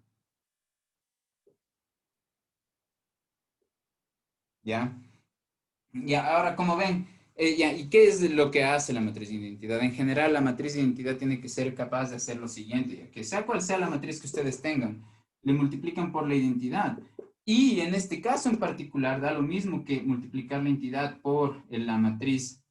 ¿Ya? Ya, ahora, como ven, ya, ¿y qué es lo que hace la matriz de identidad? En general, la matriz de identidad tiene que ser capaz de hacer lo siguiente, ya, que sea cual sea la matriz que ustedes tengan, le multiplican por la identidad. Y en este caso en particular, da lo mismo que multiplicar la identidad por la matriz.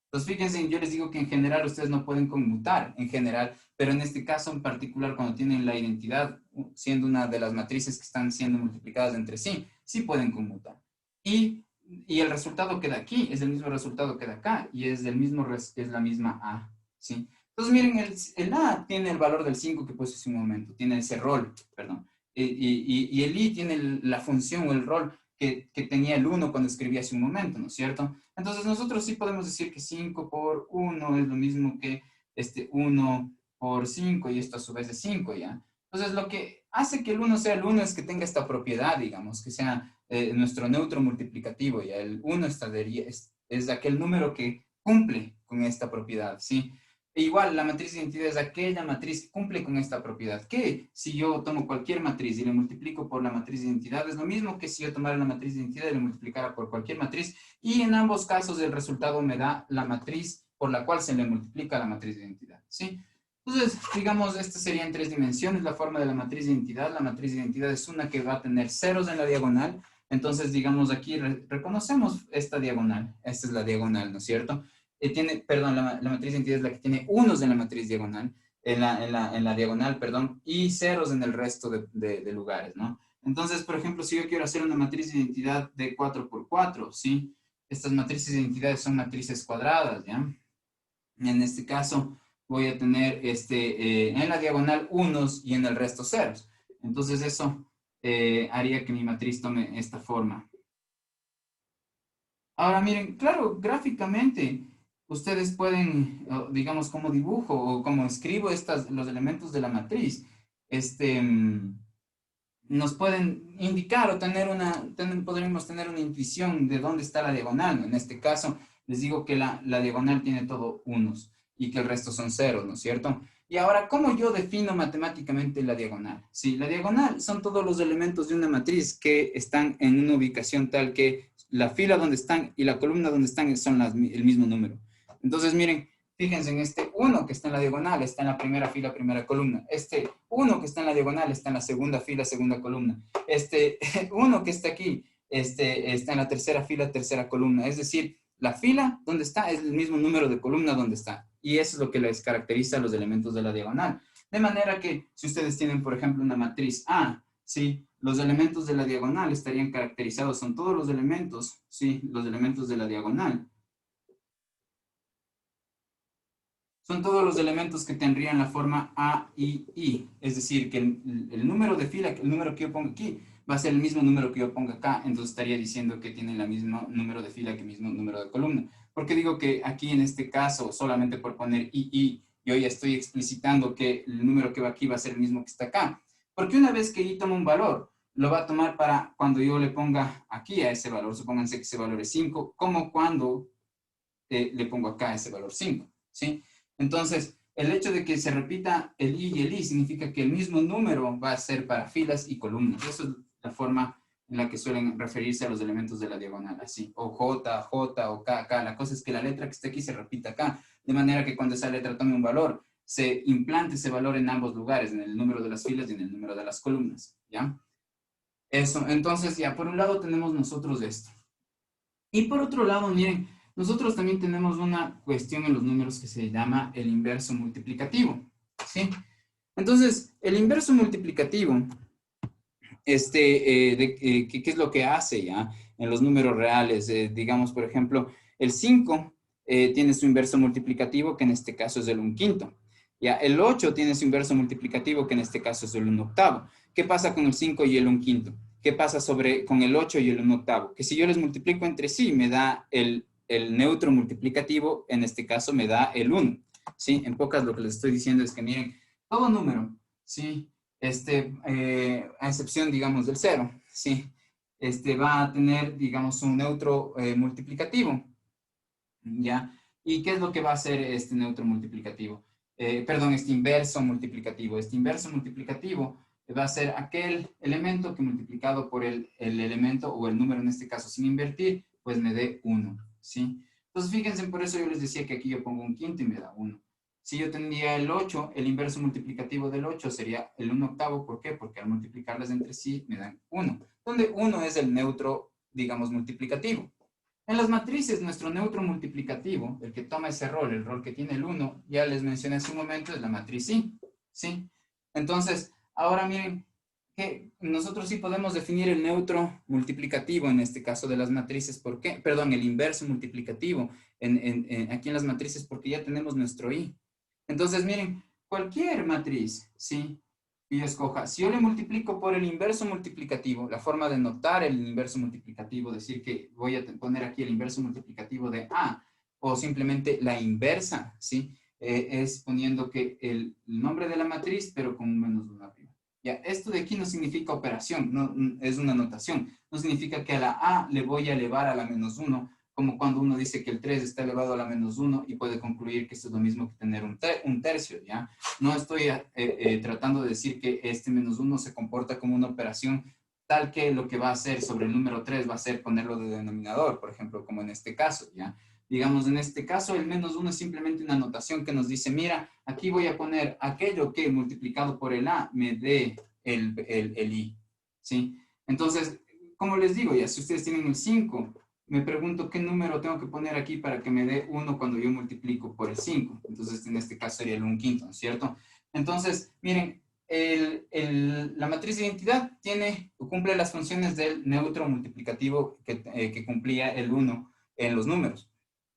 Entonces, fíjense, yo les digo que en general ustedes no pueden conmutar, en general, pero en este caso en particular, cuando tienen la identidad, siendo una de las matrices que están siendo multiplicadas entre sí, sí pueden conmutar. Y el resultado que da aquí es el mismo resultado que da acá y es del mismo es la misma A, ¿sí? Entonces miren, el A tiene el valor del 5 que puse hace un momento, tiene ese rol, perdón. Y el I tiene la función o el rol que tenía el 1 cuando escribí hace un momento, ¿no es cierto? Entonces nosotros sí podemos decir que 5 por 1 es lo mismo que 1 por 5 y esto a su vez es 5, ¿ya? Entonces lo que hace que el 1 sea el 1 es que tenga esta propiedad, digamos, que sea nuestro neutro multiplicativo, ya el 1 es aquel número que cumple con esta propiedad, ¿sí? E igual, la matriz de identidad es aquella matriz que cumple con esta propiedad, que si yo tomo cualquier matriz y le multiplico por la matriz de identidad, es lo mismo que si yo tomara la matriz de identidad y le multiplicara por cualquier matriz, y en ambos casos el resultado me da la matriz por la cual se le multiplica la matriz de identidad, ¿sí? Entonces, digamos, esta sería en 3 dimensiones la forma de la matriz de identidad. La matriz de identidad es una que va a tener ceros en la diagonal. Entonces, digamos, aquí reconocemos esta diagonal. Esta es la diagonal, ¿no es cierto? Perdón, la matriz de identidad es la que tiene unos en la matriz diagonal, en la diagonal, perdón, y ceros en el resto de lugares, ¿no? Entonces, por ejemplo, si yo quiero hacer una matriz de identidad de 4 por 4, ¿sí? Estas matrices de identidad son matrices cuadradas, ¿ya? En este caso, voy a tener en la diagonal unos y en el resto ceros. Entonces, eso haría que mi matriz tome esta forma. Ahora miren, claro, gráficamente ustedes pueden, digamos, como dibujo o como escribo los elementos de la matriz, este, nos pueden indicar o podríamos tener una intuición de dónde está la diagonal, ¿no? En este caso, les digo que la diagonal tiene todo unos y que el resto son ceros, ¿no es cierto? Y ahora, ¿cómo yo defino matemáticamente la diagonal? Sí, la diagonal son todos los elementos de una matriz que están en una ubicación tal que la fila donde están y la columna donde están son el mismo número. Entonces, miren, fíjense en este 1 que está en la diagonal, está en la primera fila, primera columna. Este 1 que está en la diagonal está en la segunda fila, segunda columna. Este 1 que está aquí está en la tercera fila, tercera columna. Es decir, la fila donde está es el mismo número de columna donde está. Y eso es lo que les caracteriza a los elementos de la diagonal. De manera que si ustedes tienen, por ejemplo, una matriz A, ¿sí? Los elementos de la diagonal estarían caracterizados, son todos los elementos, ¿sí? Los elementos de la diagonal. Son todos los elementos que tendrían la forma A, I. Es decir, que el número de fila, el número que yo pongo aquí, va a ser el mismo número que yo ponga acá. Entonces estaría diciendo que tienen el mismo número de fila que el mismo número de columna. ¿Por qué digo que aquí en este caso, solamente por poner I, yo ya estoy explicitando que el número que va aquí va a ser el mismo que está acá? Porque una vez que I toma un valor, lo va a tomar para cuando yo le ponga aquí a ese valor, supónganse que ese valor es 5, como cuando le pongo acá ese valor 5, ¿sí? Entonces, el hecho de que se repita el I y el I significa que el mismo número va a ser para filas y columnas. Eso es la forma en la que suelen referirse a los elementos de la diagonal, así, o J, J, o K, K. La cosa es que la letra que está aquí se repita acá, de manera que cuando esa letra tome un valor, se implante ese valor en ambos lugares, en el número de las filas y en el número de las columnas, ¿ya? Eso, entonces, ya, por un lado tenemos nosotros esto. Y por otro lado, miren, nosotros también tenemos una cuestión en los números que se llama el inverso multiplicativo, ¿sí? Entonces, el inverso multiplicativo, ¿qué es lo que hace ya en los números reales? Digamos, por ejemplo, el 5 tiene su inverso multiplicativo, que en este caso es el 1/5. Ya, el 8 tiene su inverso multiplicativo, que en este caso es el 1/8. ¿Qué pasa con el 5 y el 1/5? ¿qué pasa con el 8 y el 1/8? Que si yo les multiplico entre sí, me da el neutro multiplicativo, en este caso me da el 1, ¿sí? En pocas lo que les estoy diciendo es que miren, todo número, ¿sí? A excepción, digamos, del 0, ¿sí? Va a tener, digamos, un neutro multiplicativo, ¿ya? ¿Y qué es lo que va a hacer este neutro multiplicativo? Perdón, este inverso multiplicativo. Este inverso multiplicativo va a ser aquel elemento que multiplicado por el elemento o el número, en este caso sin invertir, pues me dé 1, ¿sí? Entonces, fíjense, por eso yo les decía que aquí yo pongo un quinto y me da 1. Si yo tendría el 8, el inverso multiplicativo del 8 sería el 1/8. ¿Por qué? Porque al multiplicarlas entre sí me dan 1, donde 1 es el neutro, digamos, multiplicativo. En las matrices, nuestro neutro multiplicativo, el que toma ese rol, el rol que tiene el 1, ya les mencioné hace un momento, es la matriz I, ¿sí? Entonces, ahora miren, que nosotros sí podemos definir el neutro multiplicativo en este caso de las matrices. ¿Por qué? Perdón, el inverso multiplicativo aquí en las matrices, porque ya tenemos nuestro I. Entonces, miren, cualquier matriz, ¿sí? Y yo escoja, si yo le multiplico por el inverso multiplicativo, la forma de notar el inverso multiplicativo, decir que voy a poner aquí el inverso multiplicativo de A, o simplemente la inversa, ¿sí? Es poniendo que el nombre de la matriz, pero con un -1 arriba. Ya, esto de aquí no significa operación, no, es una notación. No significa que a la A le voy a elevar a la -1, como cuando uno dice que el 3 está elevado a la -1 y puede concluir que esto es lo mismo que tener un tercio, ¿ya? No estoy tratando de decir que este -1 se comporta como una operación tal que lo que va a hacer sobre el número 3 va a ser ponerlo de denominador, por ejemplo, como en este caso, ¿ya? Digamos, en este caso, el -1 es simplemente una notación que nos dice, mira, aquí voy a poner aquello que multiplicado por el A me dé el I, ¿sí? Entonces, como les digo, ya si ustedes tienen el 5, me pregunto qué número tengo que poner aquí para que me dé 1 cuando yo multiplico por el 5. Entonces, en este caso sería el 1/5, ¿no es cierto? Entonces, miren, la matriz de identidad cumple las funciones del neutro multiplicativo que cumplía el 1 en los números.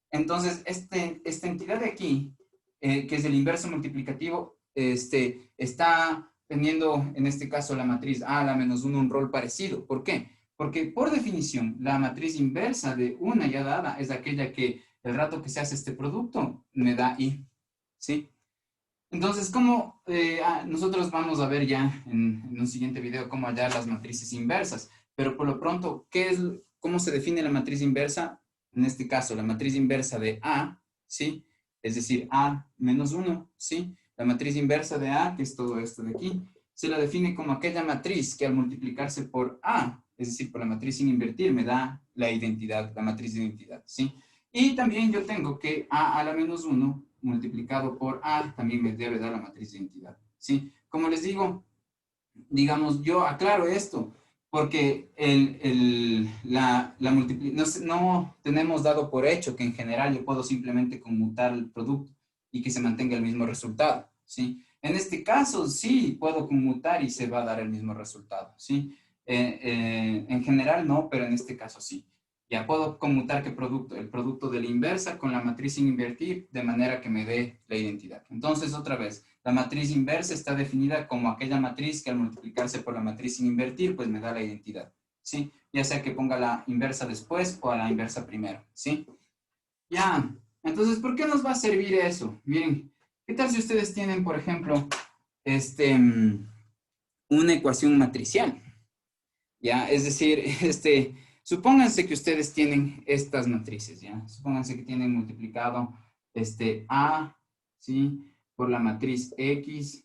Entonces, esta entidad de aquí, que es el inverso multiplicativo, está teniendo, en este caso, la matriz A, la -1, un rol parecido. ¿Por qué? Porque, por definición, la matriz inversa de una ya dada es aquella que el rato que se hace este producto me da I, ¿sí? Entonces, ¿cómo nosotros vamos a ver ya en un siguiente video cómo hallar las matrices inversas? Pero por lo pronto, ¿cómo se define la matriz inversa? En este caso, la matriz inversa de A, ¿sí? Es decir, A -1, ¿sí? La matriz inversa de A, que es todo esto de aquí, se la define como aquella matriz que al multiplicarse por A, es decir, por la matriz sin invertir, me da la identidad, la matriz de identidad, ¿sí? Y también yo tengo que A a la -1 multiplicado por A también me debe dar la matriz de identidad, ¿sí? Como les digo, digamos, yo aclaro esto porque no tenemos dado por hecho que en general yo puedo simplemente conmutar el producto y que se mantenga el mismo resultado, ¿sí? En este caso sí puedo conmutar y se va a dar el mismo resultado, ¿sí? En general no, pero en este caso sí. Ya puedo conmutar qué producto, el producto de la inversa con la matriz sin invertir, de manera que me dé la identidad. Entonces, otra vez, la matriz inversa está definida como aquella matriz que al multiplicarse por la matriz sin invertir, pues me da la identidad, ¿sí? Ya sea que ponga la inversa después o a la inversa primero, ¿sí? Ya, entonces, ¿por qué nos va a servir eso? Miren, ¿qué tal si ustedes tienen, por ejemplo, una ecuación matricial? ¿Ya? Es decir, supónganse que ustedes tienen estas matrices, ¿ya? Supónganse que tienen multiplicado A, ¿sí? Por la matriz X,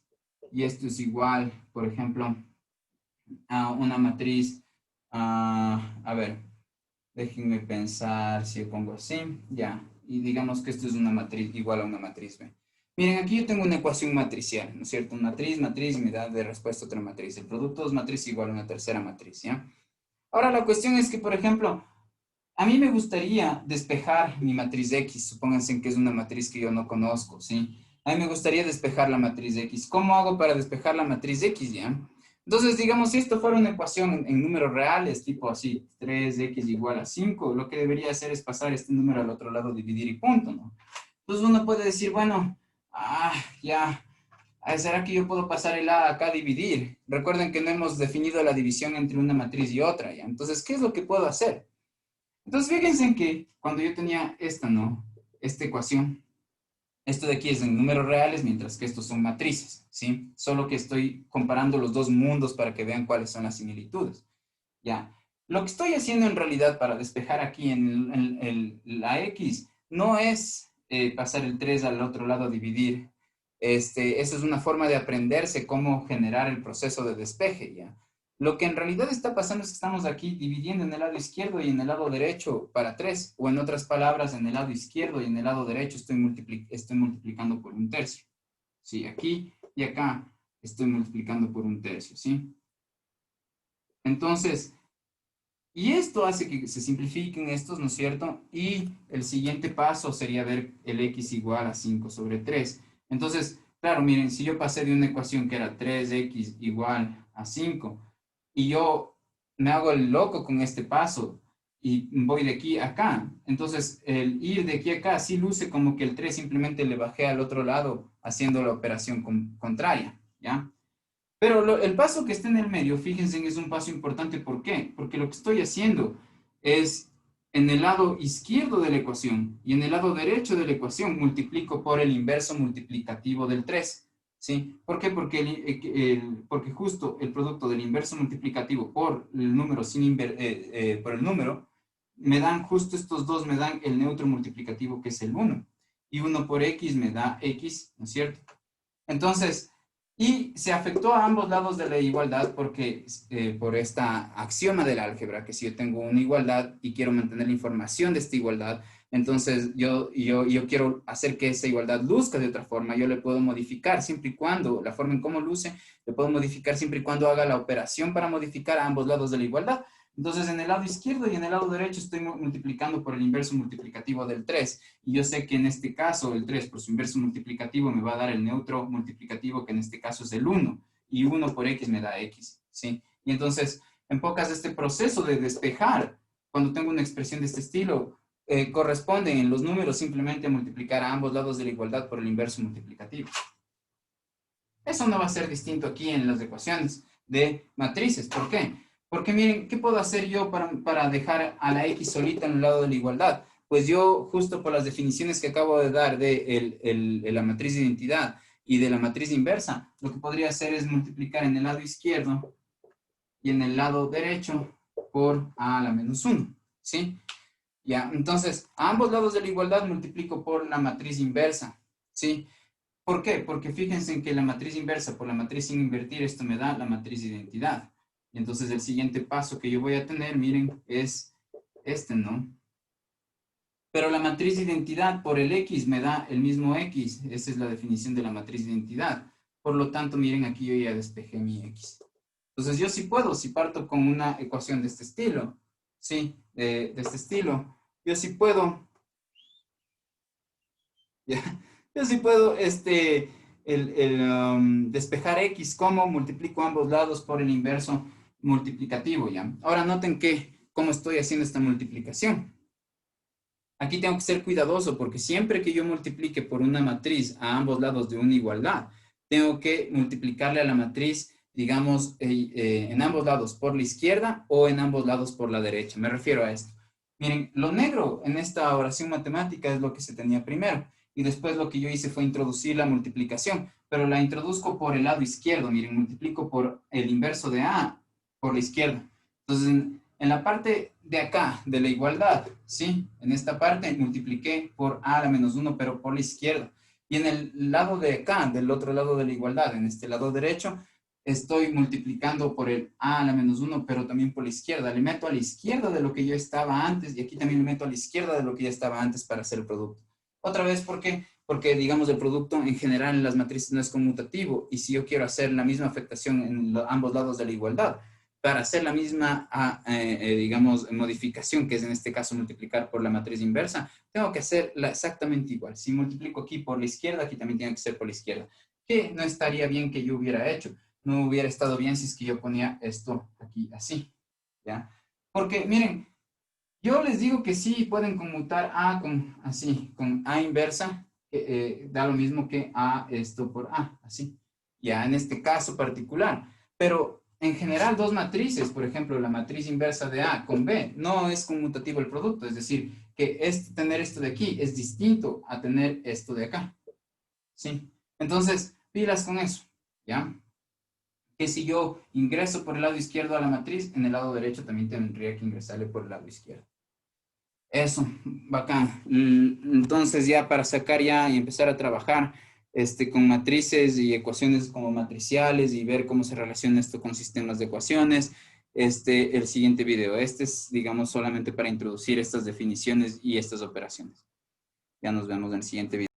y esto es igual, por ejemplo, a una matriz, a ver, déjenme pensar si yo pongo así, ya, y digamos que esto es una matriz igual a una matriz B. Miren, aquí yo tengo una ecuación matricial, ¿no es cierto? Una matriz, y me da de respuesta otra matriz. El producto de dos matrices igual a una tercera matriz, ¿ya? Ahora la cuestión es que, por ejemplo, a mí me gustaría despejar mi matriz X, supónganse que es una matriz que yo no conozco, ¿sí? A mí me gustaría despejar la matriz X. ¿Cómo hago para despejar la matriz X, ya? Entonces, digamos, si esto fuera una ecuación en números reales, tipo así, 3x igual a 5, lo que debería hacer es pasar este número al otro lado, dividir y punto, ¿no? Entonces uno puede decir, bueno, ya, ¿Será que yo puedo pasar el A acá a dividir? Recuerden que no hemos definido la división entre una matriz y otra, ¿ya? Entonces, ¿qué es lo que puedo hacer? Entonces, fíjense en que cuando yo tenía esta, ¿no? Esta ecuación, esto de aquí es en números reales, mientras que estos son matrices, ¿sí? Solo que estoy comparando los dos mundos para que vean cuáles son las similitudes, ¿ya? Lo que estoy haciendo en realidad para despejar aquí la X no es pasar el 3 al otro lado a dividir. Eso es una forma de aprenderse cómo generar el proceso de despeje, ¿ya? Lo que en realidad está pasando es que estamos aquí dividiendo en el lado izquierdo y en el lado derecho para 3, o en otras palabras, en el lado izquierdo y en el lado derecho estoy multiplicando por un tercio. Sí, aquí y acá estoy multiplicando por un tercio, ¿sí? Entonces, y esto hace que se simplifiquen estos, ¿no es cierto? Y el siguiente paso sería ver el x igual a 5 sobre 3. Entonces, claro, miren, si yo pasé de una ecuación que era 3x igual a 5 y yo me hago el loco con este paso y voy de aquí a acá, entonces el ir de aquí a acá sí luce como que el 3 simplemente le bajé al otro lado haciendo la operación contraria, ¿ya? Pero el paso que está en el medio, fíjense, es un paso importante. ¿Por qué? Porque lo que estoy haciendo es en el lado izquierdo de la ecuación y en el lado derecho de la ecuación multiplico por el inverso multiplicativo del 3. ¿Sí? ¿Por qué? Porque, porque justo el producto del inverso multiplicativo por el número, por el número, me dan justo estos dos, me dan el neutro multiplicativo que es el 1. Y 1 por x me da x, ¿no es cierto? Entonces, y se afectó a ambos lados de la igualdad porque por esta axioma del álgebra, que si yo tengo una igualdad y quiero mantener la información de esta igualdad, entonces yo quiero hacer que esa igualdad luzca de otra forma, yo le puedo modificar siempre y cuando, la forma en cómo luce, le puedo modificar siempre y cuando haga la operación para modificar a ambos lados de la igualdad. Entonces, en el lado izquierdo y en el lado derecho estoy multiplicando por el inverso multiplicativo del 3. Y yo sé que en este caso el 3 por su inverso multiplicativo me va a dar el neutro multiplicativo, que en este caso es el 1. Y 1 por x me da x, ¿sí? Y entonces, en pocas, este proceso de despejar, cuando tengo una expresión de este estilo, corresponde en los números simplemente a multiplicar a ambos lados de la igualdad por el inverso multiplicativo. Eso no va a ser distinto aquí en las ecuaciones de matrices. ¿Por qué? Porque miren, ¿qué puedo hacer yo para dejar a la x solita en un lado de la igualdad? Pues yo, justo por las definiciones que acabo de dar de la matriz de identidad y de la matriz inversa, lo que podría hacer es multiplicar en el lado izquierdo y en el lado derecho por a la menos 1, ¿sí? Ya, entonces, a ambos lados de la igualdad multiplico por la matriz inversa, ¿sí? ¿Por qué? Porque fíjense en que la matriz inversa por la matriz sin invertir, esto me da la matriz de identidad. Y entonces el siguiente paso que yo voy a tener, miren, es este, ¿no? Pero la matriz de identidad por el x me da el mismo x. Esa es la definición de la matriz de identidad. Por lo tanto, miren, aquí yo ya despejé mi x. Entonces yo sí puedo, si parto con una ecuación de este estilo, ¿sí? De este estilo, yo sí puedo, ¿ya? Yo sí puedo despejar x como multiplico ambos lados por el inverso multiplicativo, ¿ya? Ahora noten que cómo estoy haciendo esta multiplicación. Aquí tengo que ser cuidadoso porque siempre que yo multiplique por una matriz a ambos lados de una igualdad, tengo que multiplicarle a la matriz, digamos, en ambos lados por la izquierda o en ambos lados por la derecha. Me refiero a esto. Miren, lo negro en esta oración matemática es lo que se tenía primero y después lo que yo hice fue introducir la multiplicación, pero la introduzco por el lado izquierdo. Miren, multiplico por el inverso de A por la izquierda. Entonces, en la parte de acá, de la igualdad, ¿sí? En esta parte multipliqué por a la menos 1, pero por la izquierda. Y en el lado de acá, del otro lado de la igualdad, en este lado derecho, estoy multiplicando por el a la menos 1, pero también por la izquierda. Le meto a la izquierda de lo que yo estaba antes, y aquí también le meto a la izquierda de lo que ya estaba antes para hacer el producto. Otra vez, ¿por qué? Porque, digamos, el producto en general en las matrices no es conmutativo, y si yo quiero hacer la misma afectación en ambos lados de la igualdad, para hacer la misma, digamos, modificación, que es en este caso multiplicar por la matriz inversa, tengo que hacerla exactamente igual. Si multiplico aquí por la izquierda, aquí también tiene que ser por la izquierda. ¿Qué no estaría bien que yo hubiera hecho? No hubiera estado bien si es que yo ponía esto aquí así, ¿ya? Porque, miren, yo les digo que sí pueden conmutar A con así, con A inversa, que da lo mismo que A esto por A, así. ya en este caso particular. Pero en general, dos matrices, por ejemplo, la matriz inversa de A con B, no es conmutativo el producto, es decir, que tener esto de aquí es distinto a tener esto de acá, ¿sí? Entonces, pilas con eso, ¿ya? Que si yo ingreso por el lado izquierdo a la matriz, en el lado derecho también tendría que ingresarle por el lado izquierdo. Eso, bacán. Entonces ya para sacar ya y empezar a trabajar con matrices y ecuaciones como matriciales y ver cómo se relaciona esto con sistemas de ecuaciones, el siguiente video. Este es, digamos, solamente para introducir estas definiciones y estas operaciones. Ya nos vemos en el siguiente video.